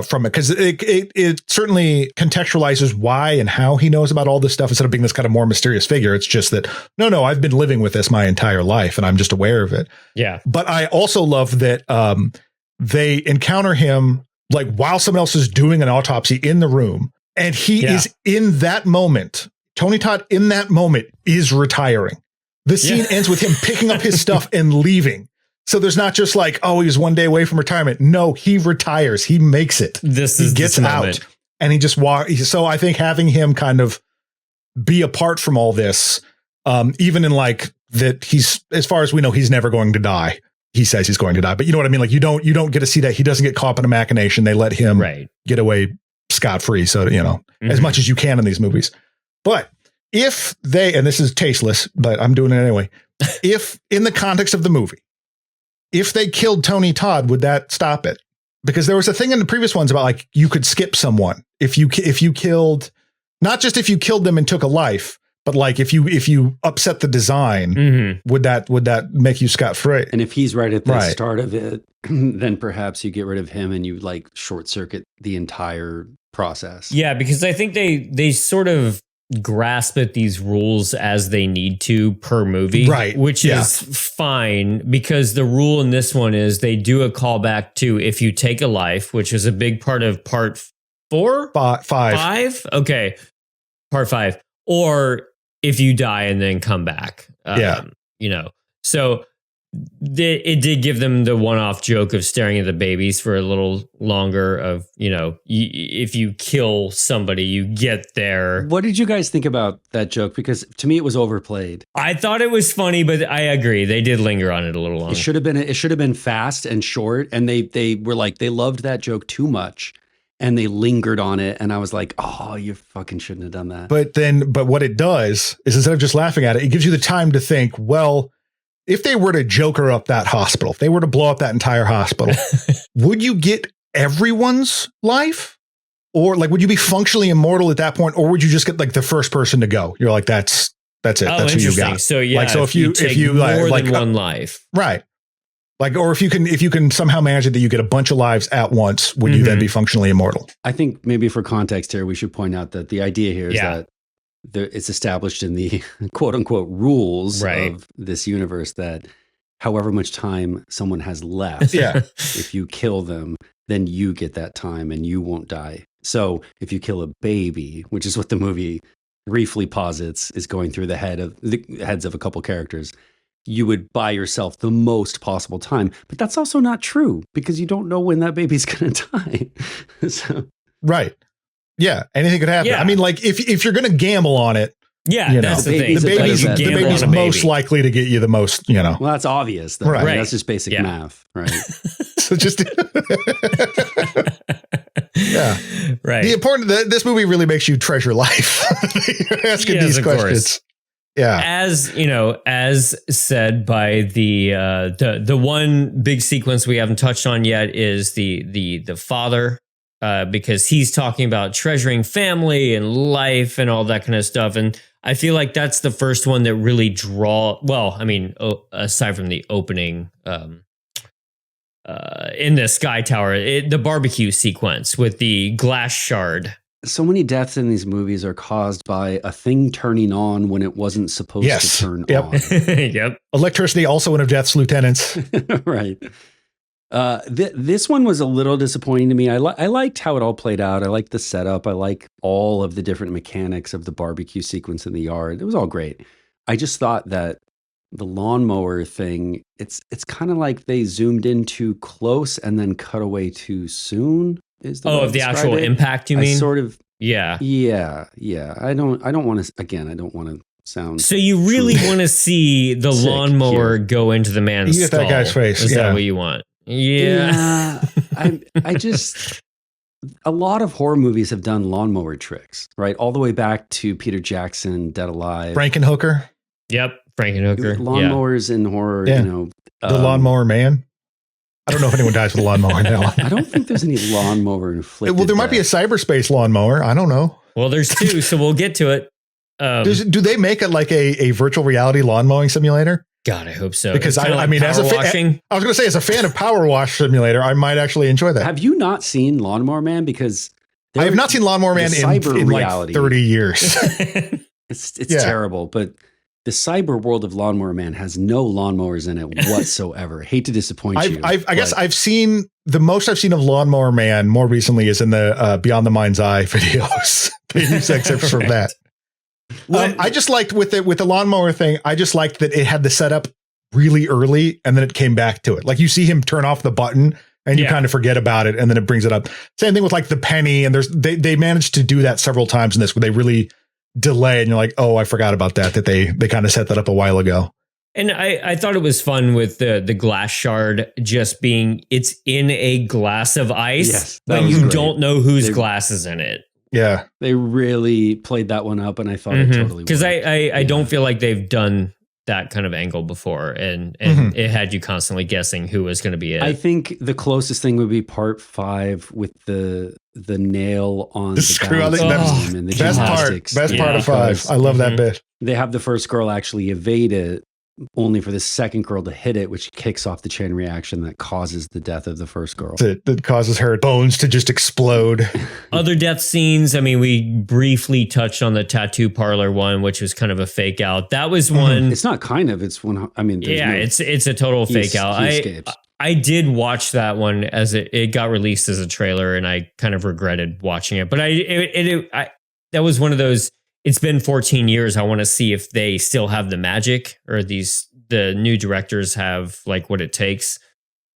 from it, because it certainly contextualizes why and how he knows about all this stuff, instead of being this kind of more mysterious figure. It's just that no, I've been living with this my entire life and I'm just aware of it. Yeah. But I also love that they encounter him like while someone else is doing an autopsy in the room, and he is in that moment. Tony Todd in that moment is retiring. The scene ends with him picking up his stuff and leaving. So there's not just like, oh, he's one day away from retirement. No, he retires. He makes it. He gets out and he just walks. So I think having him kind of be apart from all this, even in like that, he's, as far as we know, he's never going to die. He says he's going to die, but you know what I mean? Like you don't get to see that. He doesn't get caught up in a machination. They let him get away scot-free. So, you know, as much as you can in these movies. But if they, and this is tasteless, but I'm doing it anyway. If in the context of the movie, if they killed Tony Todd, would that stop it? Because there was a thing in the previous ones about like you could skip someone if you killed, not just if you killed them and took a life, but like if you upset the design, would that make you scot-free? And if he's right at the start of it, then perhaps you get rid of him and you like short circuit the entire process. Yeah, because I think they sort of grasp at these rules as they need to per movie, which is fine, because the rule in this one is they do a callback to if you take a life, which is a big part of part 4, 5. Okay, part 5, or if you die and then come back. You know, so it did give them the one-off joke of staring at the babies for a little longer of, you know, if you kill somebody, you get there. What did you guys think about that joke? Because to me, it was overplayed. I thought it was funny, but I agree. They did linger on it a little longer. It should have been fast and short. And they were like, they loved that joke too much and they lingered on it. And I was like, oh, you fucking shouldn't have done that. But what it does is, instead of just laughing at it, it gives you the time to think, well, if they were to joker up that hospital, if they were to blow up that entire hospital, would you get everyone's life? Or like, would you be functionally immortal at that point? Or would you just get like the first person to go? You're like, that's it. That's who you got. So yeah, like, so if you more like than one life, right. Like, or if you can somehow manage it that you get a bunch of lives at once, would you then be functionally immortal? I think maybe for context here, we should point out that the idea here is that it's established in the quote unquote rules of this universe that however much time someone has left, if you kill them, then you get that time and you won't die. So if you kill a baby, which is what the movie briefly posits is going through the heads of a couple characters, you would buy yourself the most possible time. But that's also not true, because you don't know when that baby's going to die. So. Right. Yeah, anything could happen. Yeah. I mean, like if you're going to gamble on it, that's the thing. The baby's most likely to get you the most, you know. Well, that's obvious, though. Right. I mean, that's just basic math, right? So just right. The important this movie really makes you treasure life. You're asking these questions. Course. Yeah. As you know, as said by the one big sequence we haven't touched on yet is the father. Because he's talking about treasuring family and life and all that kind of stuff. And I feel like that's the first one that really aside from the opening in the Sky Tower, the barbecue sequence with the glass shard. So many deaths in these movies are caused by a thing turning on when it wasn't supposed to turn on. Yep. Electricity, also one of Death's lieutenants. Right. This one was a little disappointing to me. I liked how it all played out. I liked the setup. I like all of the different mechanics of the barbecue sequence in the yard. It was all great. I just thought that the lawnmower thing, it's kind of like they zoomed in too close and then cut away too soon. Is the way of the actual impact, you mean? Sort of. Yeah. I don't want to. Again, I don't want to sound. So you really want to see the lawnmower go into the man's skull? That guy's face. Is that what you want? Yeah. I just. A lot of horror movies have done lawnmower tricks, right? All the way back to Peter Jackson, Dead Alive, Frankenhooker. Yep, Frankenhooker. Lawnmowers in horror. Yeah. The Lawnmower Man. I don't know if anyone dies with a lawnmower in that one. I don't think there's any lawnmower inflicted. Well, there might be a cyberspace lawnmower. I don't know. Well, there's two, so we'll get to it. Do they make it like a virtual reality lawn mowing simulator? God, I hope so. Because I mean, as a fan, I was going to say, as a fan of Power Wash Simulator, I might actually enjoy that. Have you not seen Lawnmower Man? Because I have not seen Lawnmower Man in like 30 years. It's terrible, but the cyber world of Lawnmower Man has no lawnmowers in it whatsoever. Hate to disappoint you. I guess I've seen the most I've seen of Lawnmower Man more recently is in the Beyond the Mind's Eye videos. They use excerpts from that. I just liked with the lawnmower thing. I just liked that it had the setup really early and then it came back to it. Like you see him turn off the button and you kind of forget about it and then it brings it up. Same thing with like the penny, and they managed to do that several times in this where they really delay and you're like, oh, I forgot about that they kind of set that up a while ago. And I thought it was fun with the glass shard just being it's in a glass of ice, but you don't know whose glass is in it. Yeah, they really played that one up, and I thought it totally because I don't feel like they've done that kind of angle before, and it had you constantly guessing who was going to be it. I think the closest thing would be part 5 with the nail on the screw. and the best part of 5. I love that bit. They have the first girl actually evade it, only for the second girl to hit it, which kicks off the chain reaction that causes the death of the first girl. That causes her bones to just explode. Other death scenes. I mean, we briefly touched on the tattoo parlor one, which was kind of a fake out. That was one. It's not kind of. It's one. I mean, it's a total fake out. I did watch that one as it got released as a trailer, and I kind of regretted watching it. But that was one of those. It's been 14 years. I want to see if they still have the magic, or the new directors have like what it takes.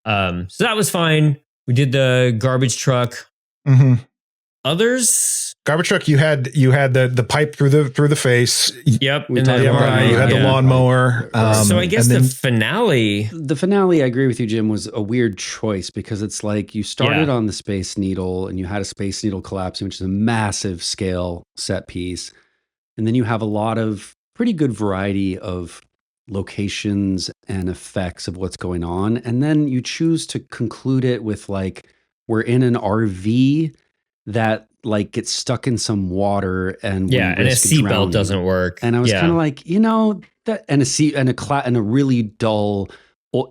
So that was fine. We did the garbage truck. Others, garbage truck. You had the pipe through the face. Yep. You had the lawnmower. So I guess the finale. The finale, I agree with you, Jim, was a weird choice because it's like you started on the Space Needle and you had a Space Needle collapsing, which is a massive scale set piece. And then you have a lot of pretty good variety of locations and effects of what's going on. And then you choose to conclude it with like, we're in an RV that like gets stuck in some water and and a seatbelt doesn't work. And I was kind of like, that and a really dull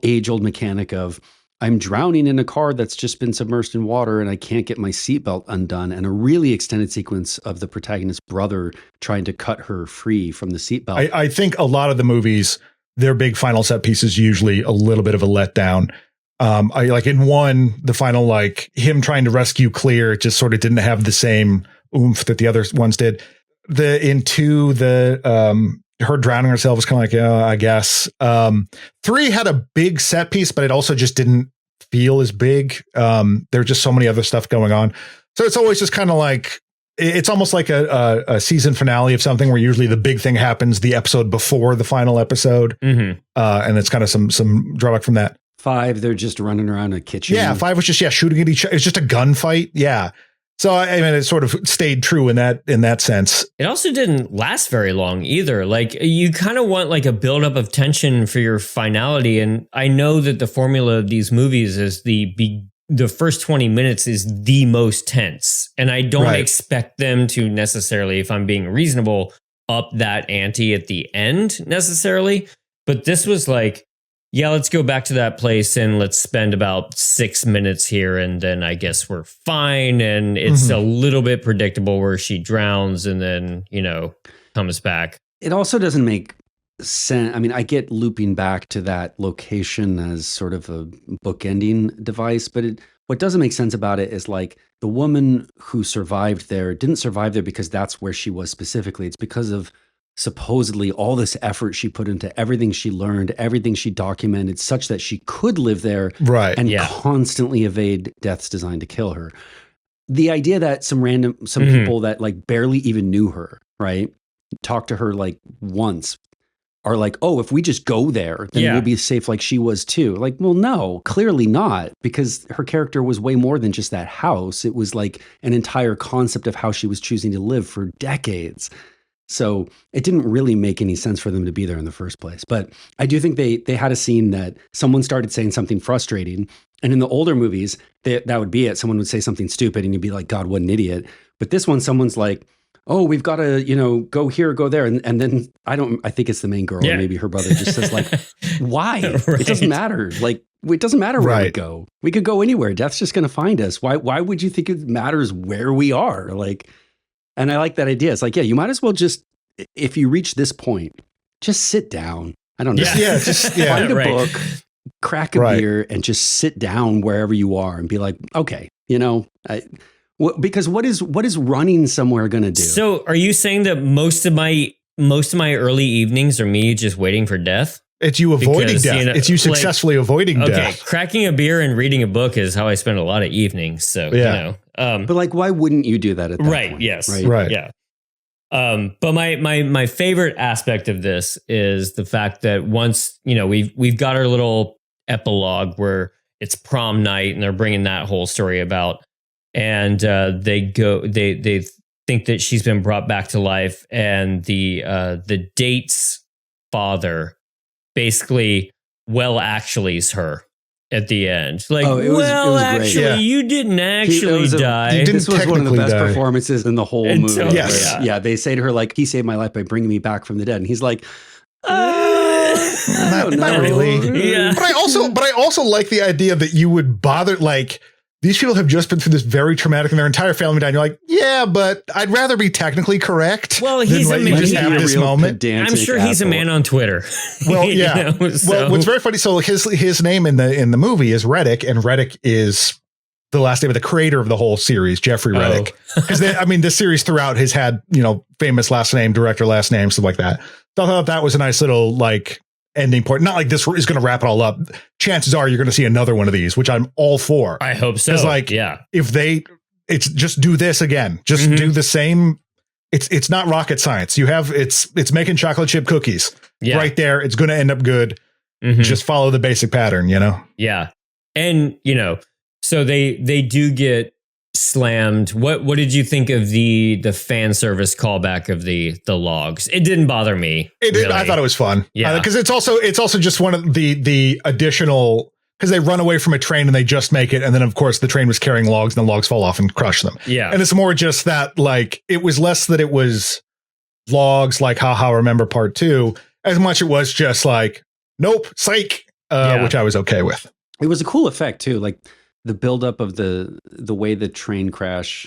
age-old mechanic of I'm drowning in a car that's just been submerged in water and I can't get my seatbelt undone, and a really extended sequence of the protagonist's brother trying to cut her free from the seatbelt. I think a lot of the movies, their big final set piece is usually a little bit of a letdown. I like in one, the final, like him trying to rescue Clear, it just sort of didn't have the same oomph that the other ones did. In 2, her drowning herself was kind of like, yeah, I guess. 3 had a big set piece, but it also just didn't feel as big. There's just so many other stuff going on. So it's always just kind of like, it's almost like a season finale of something where usually the big thing happens the episode before the final episode. And it's kind of some drawback from that. 5, they're just running around a kitchen. Yeah, 5 was just shooting at each other. It's just a gunfight. Yeah. So I mean, it sort of stayed true in that sense. It also didn't last very long either. Like you kind of want like a buildup of tension for your finality, and I know that the formula of these movies is the first 20 minutes is the most tense, and I don't expect them to necessarily, if I'm being reasonable, up that ante at the end necessarily. But this was like, yeah, let's go back to that place and let's spend about 6 minutes here. And then I guess we're fine. And it's a little bit predictable where she drowns and then, comes back. It also doesn't make sense. I mean, I get looping back to that location as sort of a bookending device, but what doesn't make sense about it is like the woman who survived there didn't survive there because that's where she was specifically. It's because of supposedly all this effort she put into everything she learned, everything she documented, such that she could live there and constantly evade deaths designed to kill her. The idea that some people that like barely even knew her, right, talked to her like once, are like, oh, if we just go there, then we'll be safe like she was too. Like, well, no, clearly not, because her character was way more than just that house. It was like an entire concept of how she was choosing to live for decades. So it didn't really make any sense for them to be there in the first place. But I do think they had a scene that someone started saying something frustrating. And in the older movies, that would be it. Someone would say something stupid and you'd be like, God, what an idiot. But this one, someone's like, oh, we've got to, go here, go there. And then I think it's the main girl or maybe her brother just says like, why? Right. It doesn't matter. Like, it doesn't matter where we go. We could go anywhere. Death's just going to find us. Why would you think it matters where we are? Like, and I like that idea. It's like, yeah, you might as well just, if you reach this point, just sit down. I don't know. Find a book, crack a beer, and just sit down wherever you are and be like, okay, because what is running somewhere going to do? So are you saying that most of my early evenings are me just waiting for death? It's you avoiding death. It's you successfully avoiding death. Okay, cracking a beer and reading a book is how I spend a lot of evenings. So, but like, why wouldn't you do that at that point? Yes. Right. Yeah. But my favorite aspect of this is the fact that once, we've got our little epilogue where it's prom night and they're bringing that whole story about, and they think that she's been brought back to life, and the date's father basically actually's her at the end. Like, it was great. You didn't actually die. This was one of the best performances in the whole movie. Yes. Yeah, they say to her, like, he saved my life by bringing me back from the dead. And he's like, not really. Yeah. But I also like the idea that you would bother, like, these people have just been through this very traumatic and their entire family died. And you're like, yeah, but I'd rather be technically correct. Well, he's a man. Just have this moment. I'm sure he's a man on Twitter. Well, yeah. Well, what's very funny. So his name in the movie is Reddick, and Reddick is the last name of the creator of the whole series, Jeffrey Reddick. Because this series throughout has had, famous last name, director last name, stuff like that. So I thought that was a nice little ending point. Not like this is going to wrap it all up. Chances are you're going to see another one of these, which I'm all for. I hope so. If it's just do this again, just do the same. It's not rocket science. It's making chocolate chip cookies right there. It's going to end up good. Just follow the basic pattern, Yeah. And, so they do get slammed. What did you think of the fan service callback of the logs? It didn't bother me. It did. Really. I thought it was fun. Yeah, because it's also just one of the additional, because they run away from a train and they just make it, and then of course the train was carrying logs and the logs fall off and crush them. Yeah, and it's more just that, like, it was less that it was logs like haha remember part 2 as much it was just like nope psych, which I was okay with. It was a cool effect too, like the buildup of the way the train crash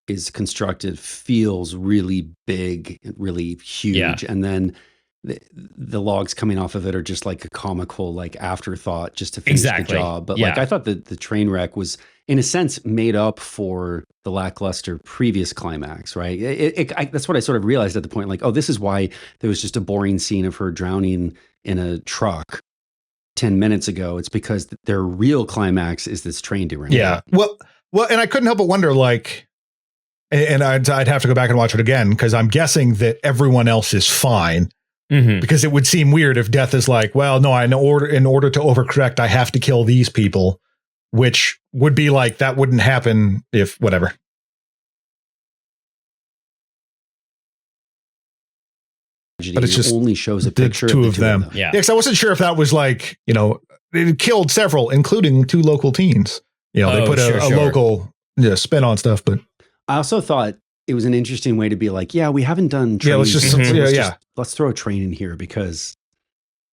is constructed feels really big, really huge. And then the logs coming off of it are just like a comical, like, afterthought just to finish the job. But like, I thought that the train wreck was, in a sense, made up for the lackluster previous climax, right? That's what I sort of realized at the point, like, oh, this is why there was just a boring scene of her drowning in a truck 10 minutes ago. It's because their real climax is this train derailment. Yeah. Well, and I couldn't help but wonder, like, and I'd have to go back and watch it again, because I'm guessing that everyone else is fine. Because it would seem weird if death is like, well, no, in order to overcorrect, I have to kill these people, which would be like, that wouldn't happen if whatever. But it's just only shows a picture two of of them. Yeah. Because I wasn't sure if that was like, it killed several, including 2 local teens. They put a local spin on stuff. But I also thought it was an interesting way to be like, yeah, we haven't done trains. Let's throw a train in here because,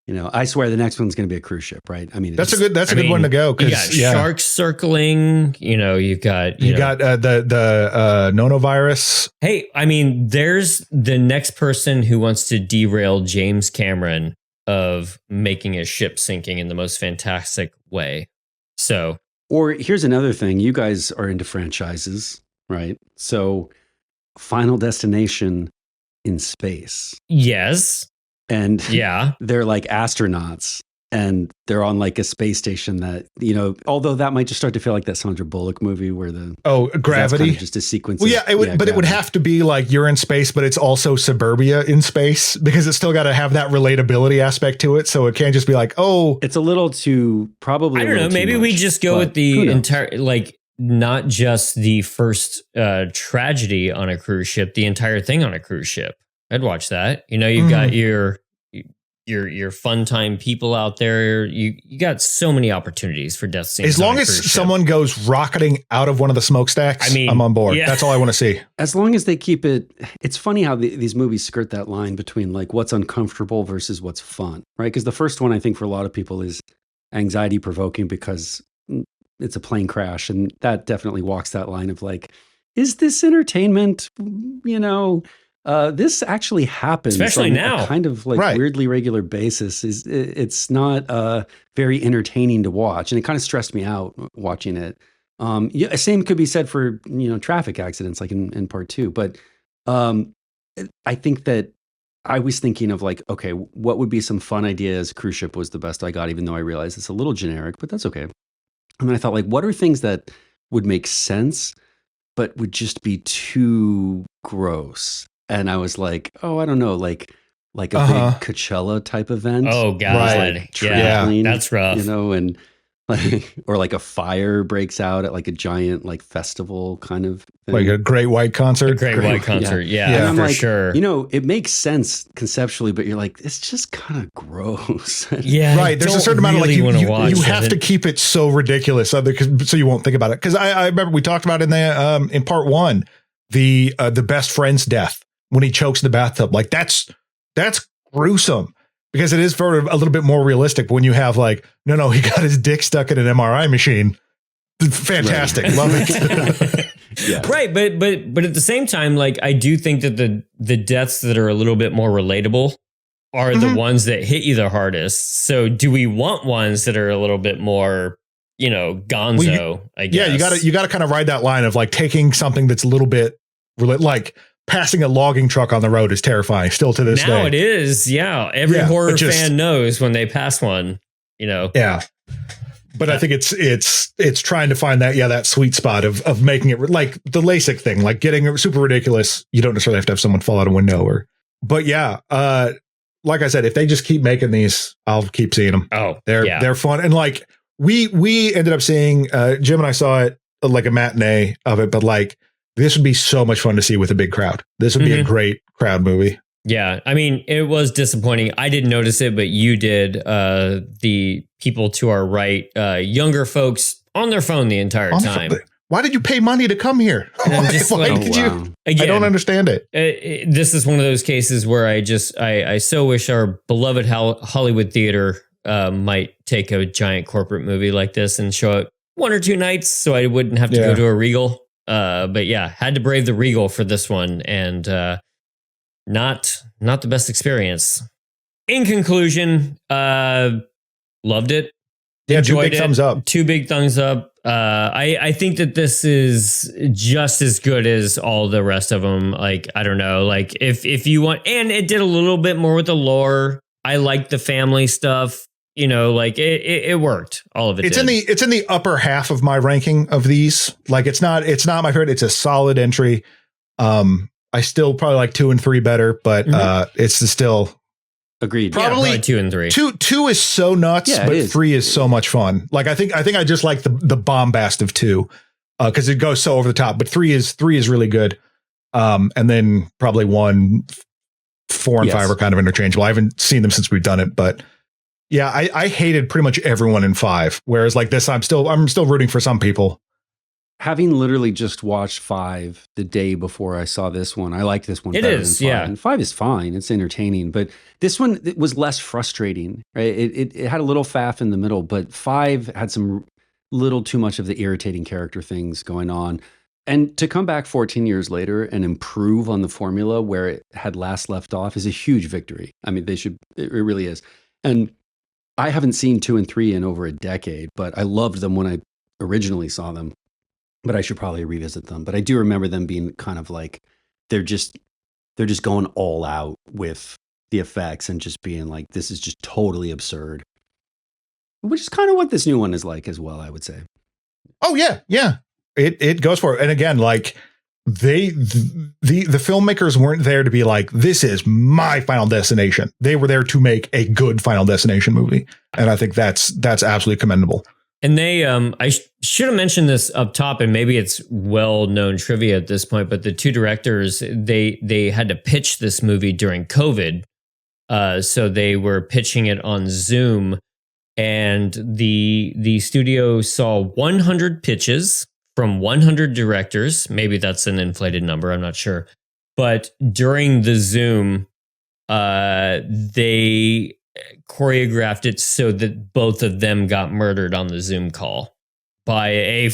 I swear the next one's going to be a cruise ship, right? I mean, that's a good one to go. You got sharks circling, you've got, the nonovirus. Hey, I mean, there's the next person who wants to derail James Cameron of making a ship sinking in the most fantastic way. So, or here's another thing. You guys are into franchises, right? So Final Destination in space. Yes. And yeah, they're like astronauts and they're on like a space station that, although that might just start to feel like that Sandra Bullock movie where Gravity, kind of just a sequence. Well, it would have to be like you're in space, but it's also suburbia in space because it's still got to have that relatability aspect to it. So it can't just be like, it's a little too probably. I don't know. Maybe we just go with the entire, like not just the first tragedy on a cruise ship, the entire thing on a cruise ship. I'd watch that. You've got your fun time people out there. You got so many opportunities for death scenes. As long as someone goes rocketing out of one of the smokestacks, I'm on board. Yeah. That's all I want to see. As long as they keep it. It's funny how these movies skirt that line between like what's uncomfortable versus what's fun, right? Because the first one, I think for a lot of people is anxiety provoking because it's a plane crash. And that definitely walks that line of like, is this entertainment? This actually happens, especially now, a kind of like weirdly regular basis. It's not very entertaining to watch, and it kind of stressed me out watching it. Same could be said for traffic accidents, like in part 2. But I think that I was thinking of like, okay, what would be some fun ideas? Cruise ship was the best I got, even though I realized it's a little generic, but that's okay. And then I thought, like, what are things that would make sense, but would just be too gross? And I was like, I don't know, like a big Coachella type event. Oh God, trampoline, that's rough. And like, or like a fire breaks out at like a giant like festival kind of thing. Like a Great White Concert. Yeah, for like, sure. It makes sense conceptually, but you're like, it's just kind of gross. Yeah, right. There's a certain amount of like you have to keep it so ridiculous, so you won't think about it. Because I remember we talked about in part 1 the best friend's death. When he chokes in the bathtub, like that's gruesome because it is for a little bit more realistic. When you have like, no, he got his dick stuck in an MRI machine. Fantastic. Love it. Yeah. Right. But at the same time, like, I do think that the deaths that are a little bit more relatable are the ones that hit you the hardest. So do we want ones that are a little bit more, gonzo, I guess? Yeah, you gotta kind of ride that line of like taking something that's a little bit like passing a logging truck on the road is terrifying still to this day. Now it is. Yeah. Every horror fan knows when they pass one, Yeah. But I think it's trying to find that sweet spot of making it like the LASIK thing, like getting it super ridiculous. You don't necessarily have to have someone fall out a window but like I said, if they just keep making these, I'll keep seeing them. Oh, they're fun. And like we ended up seeing, Jim and I saw it like a matinee of it, but like, this would be so much fun to see with a big crowd. This would be a great crowd movie. Yeah. I mean, it was disappointing. I didn't notice it, but you did. The people to our right, younger folks on their phone the entire time. Why did you pay money to come here? Why did you? Again, I don't understand it. This is one of those cases where I so wish our beloved Hollywood theater might take a giant corporate movie like this and show it 1 or 2 nights so I wouldn't have to go to a Regal. But yeah, had to brave the Regal for this one, and not the best experience. In conclusion, loved it. Yeah, enjoyed 2 big thumbs up. 2 big thumbs up. I think that this is just as good as all the rest of them. Like, I don't know, like if you want, and it did a little bit more with the lore. I like the family stuff. Like it worked. All of it. It's in the upper half of my ranking of these. Like it's not my favorite. It's a solid entry. I still probably like 2 and 3 better, but it's still agreed. Probably 2 and 3. 2 is so nuts, but 3 is so much fun. Like I think I just like the bombast of 2 because it goes so over the top. But 3 is really good. And then probably 1, 4, and 5 are kind of interchangeable. I haven't seen them since we've done it, but. Yeah, I hated pretty much everyone in 5. Whereas like this, I'm still rooting for some people. having literally just watched 5 the day before I saw this one, I like this one It better is, than 5. yeah. And 5 is fine. It's entertaining. But this one it was less frustrating, right? It had a little faff in the middle, but 5 had some little too much of the irritating character things going on. And to come back 14 years later and improve on the formula where it had last left off is a huge victory. I mean, it really is. And I haven't seen 2 and 3 in over a decade, but I loved them when I originally saw them. But I should probably revisit them. But I do remember them being kind of like, they're just going all out with the effects and just being like, this is just totally absurd. Which is kind of what this new one is like as well, I would say. Oh yeah, yeah. It goes for it. And again, like the filmmakers weren't there to be like, this is my Final Destination. They were there to make a good Final Destination movie. And I think that's absolutely commendable. And they, I should have mentioned this up top, and maybe it's well-known trivia at this point, but the two directors, they had to pitch this movie during COVID. So they were pitching it on Zoom, and the studio saw 100 pitches from 100 directors. Maybe that's an inflated number, I'm not sure. But during the Zoom, they choreographed it so that both of them got murdered on the Zoom call by a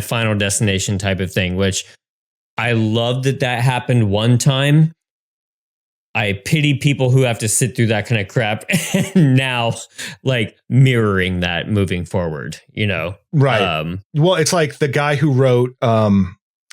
Final Destination type of thing, which I love that happened one time. I pity people who have to sit through that kind of crap and now like mirroring that moving forward, you know? Right. Well, it's like the guy who wrote No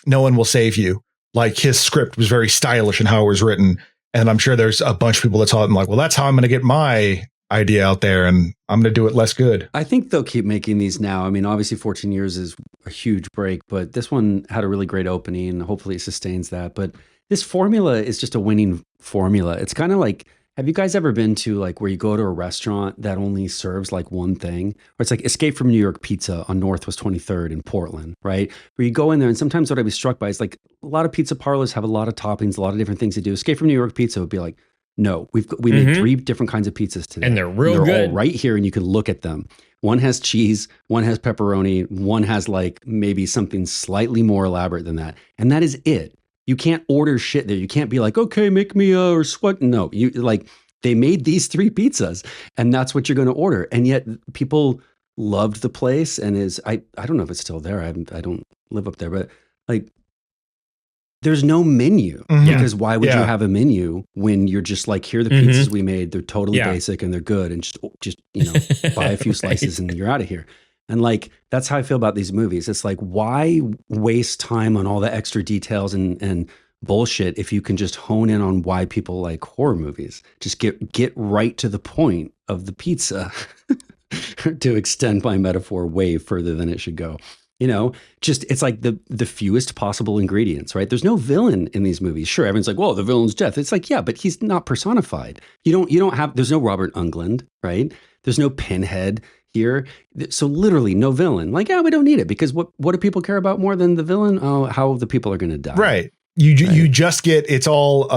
One Will Save You. Like his script was very stylish in how it was written. And I'm sure there's a bunch of people that saw it and like, well, that's how I'm going to get my idea out there and I'm going to do it less good. I think they'll keep making these now. I mean, obviously 14 years is a huge break, but this one had a really great opening. Hopefully it sustains that. But this formula is just a winning formula. It's kind of like, have you guys ever been to like where you go to a restaurant that only serves like one thing? Or it's like Escape from New York Pizza on Northwest 23rd in Portland, right? Where you go in there and sometimes what I'd be struck by is like a lot of pizza parlors have a lot of toppings, a lot of different things to do. Escape from New York Pizza would be like, no, we made 3 different kinds of pizzas today. And they're real good. All right here and you can look at them. One has cheese, one has pepperoni, one has like maybe something slightly more elaborate than that. And that is it. You can't order shit there. You can't be like, okay, make me or sweat. No, you like they made these 3 pizzas and that's what you're going to order. And yet people loved the place and I don't know if it's still there. I don't live up there, but like there's no menu because why would you have a menu when you're just like, here are the pizzas we made. They're totally basic and they're good. And just, you know, buy a few slices and you're out of here. And like, that's how I feel about these movies. It's like, why waste time on all the extra details and bullshit if you can just hone in on why people like horror movies? Just get right to the point of the pizza to extend my metaphor way further than it should go. You know, just it's like the fewest possible ingredients, right? There's no villain in these movies. Sure, everyone's like, "Whoa, the villain's death." It's like, yeah, but he's not personified. You don't have. There's no Robert Englund, right? There's no Pinhead here. So literally no villain. Like, yeah, we don't need it because what do people care about more than the villain? Oh, how the people are going to die. Right. You just get it's all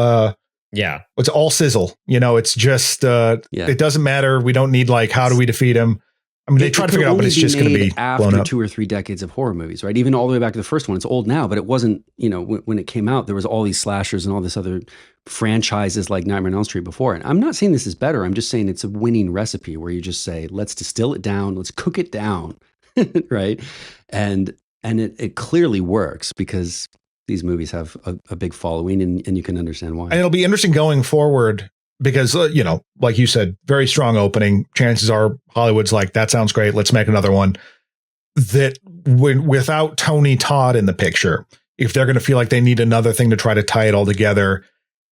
it's all sizzle. You know, it's just it doesn't matter. We don't need like how do we defeat him? I mean, they try to figure it out, but it's just going to be after 2 or 3 decades of horror movies, right? Even all the way back to the first one. It's old now, but it wasn't, you know, when it came out, there was all these slashers and all this other franchises like Nightmare on Elm Street before. And I'm not saying this is better. I'm just saying it's a winning recipe where you just say, let's distill it down, let's cook it down, right? And it clearly works because these movies have a big following and you can understand why. And it'll be interesting going forward because, you know, like you said, very strong opening. Chances are Hollywood's like, that sounds great. Let's make another one. That without Tony Todd in the picture, if they're going to feel like they need another thing to try to tie it all together.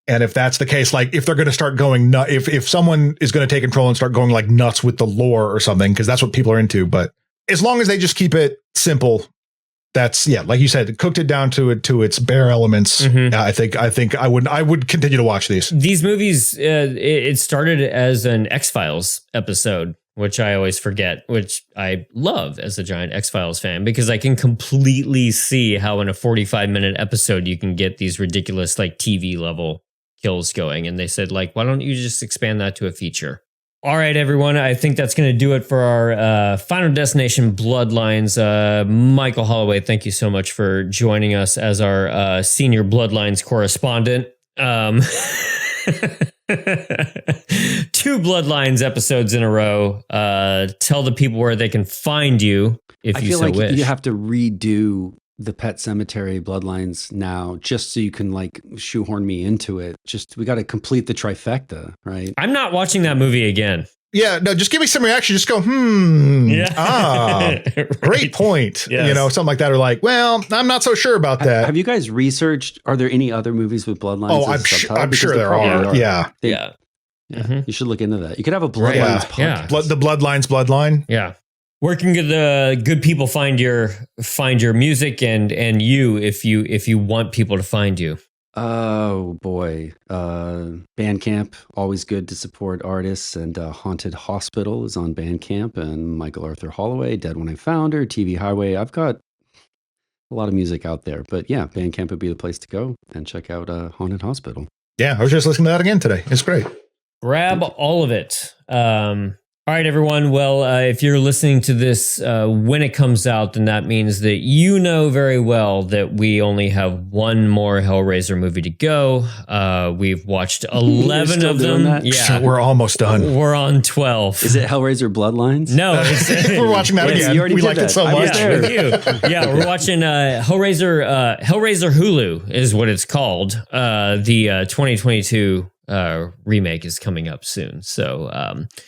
And if that's the case, like if they're going to start going nuts, if someone is going to take control and start going like nuts with the lore or something, because that's what people are into. But as long as they just keep it simple, that's like you said, cooked it down to its bare elements. I think I would continue to watch these. These movies. It started as an X-Files episode, which I always forget, which I love as a giant X-Files fan because I can completely see how in a 45-minute episode you can get these ridiculous like TV level kills going. And they said like, why don't you just expand that to a feature? All right, everyone. I think that's going to do it for our Final Destination Bloodlines. Michael Holloway, thank you so much for joining us as our senior Bloodlines correspondent. 2 Bloodlines episodes in a row. Tell the people where they can find you if you so wish. I feel like you have to redo the Pet Cemetery Bloodlines now just so you can like shoehorn me into it. Just we got to complete the trifecta, right? I'm not watching that movie again. Yeah, no, just give me some reaction. Just go, right. Great point. Yes. You know, something like that. Or like, well, I'm not so sure about that. Have you guys researched? Are there any other movies with Bloodlines? Oh, I'm sure there are. Yeah. Yeah. You should look into that. You could have a Bloodlines podcast. Yeah. The Bloodlines bloodline. Yeah. Where can the good people find your music and you if you want people to find you? Oh boy, Bandcamp, always good to support artists, and Haunted Hospital is on Bandcamp, and Michael Arthur Holloway, Dead When I Found Her, TV Highway. I've got a lot of music out there, but yeah, Bandcamp would be the place to go and check out Haunted Hospital. Yeah, I was just listening to that again today. It's great. Grab all of it. All right, everyone. Well, if you're listening to this when it comes out, then that means that you know very well that we only have one more Hellraiser movie to go. We've watched 11 of them. Yeah, we're almost done. We're on 12. Is it Hellraiser Bloodlines? No, we're watching that again. We liked it so much. Yeah, we're watching Hellraiser. Hellraiser Hulu is what it's called. The 2022 remake is coming up soon, so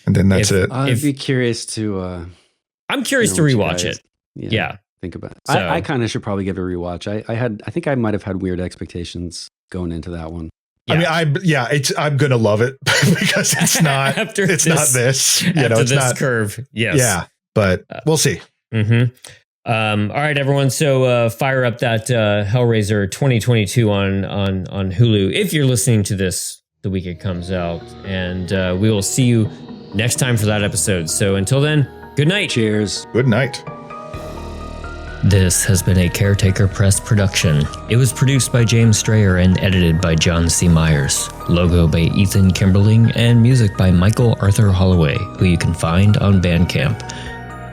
and then that's it. I'd be curious to I'm curious to rewatch it. Yeah, think about it. So, I kind of should probably give it a rewatch. I think I might have had weird expectations going into that one. Yeah. I mean, I'm gonna love it because it's not not this. You know, it's not curve. Yes. Yeah, but we'll see. Mm-hmm. All right, everyone. So fire up that Hellraiser 2022 on Hulu if you're listening to this the week it comes out, and we will see you next time for that episode. So until then, good night. Cheers. Good night. This has been a Caretaker Press production. It was produced by James Strayer and edited by John C. Myers. Logo by Ethan Kimberling and music by Michael Arthur Holloway, who you can find on Bandcamp.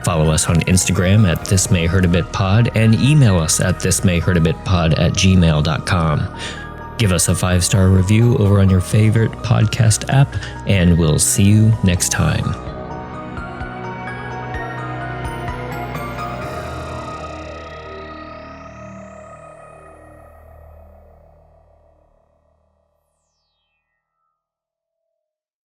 Follow us on Instagram at thismayhurtabitpod and email us at thismayhurtabitpod@gmail.com. Give us a 5-star review over on your favorite podcast app, and we'll see you next time.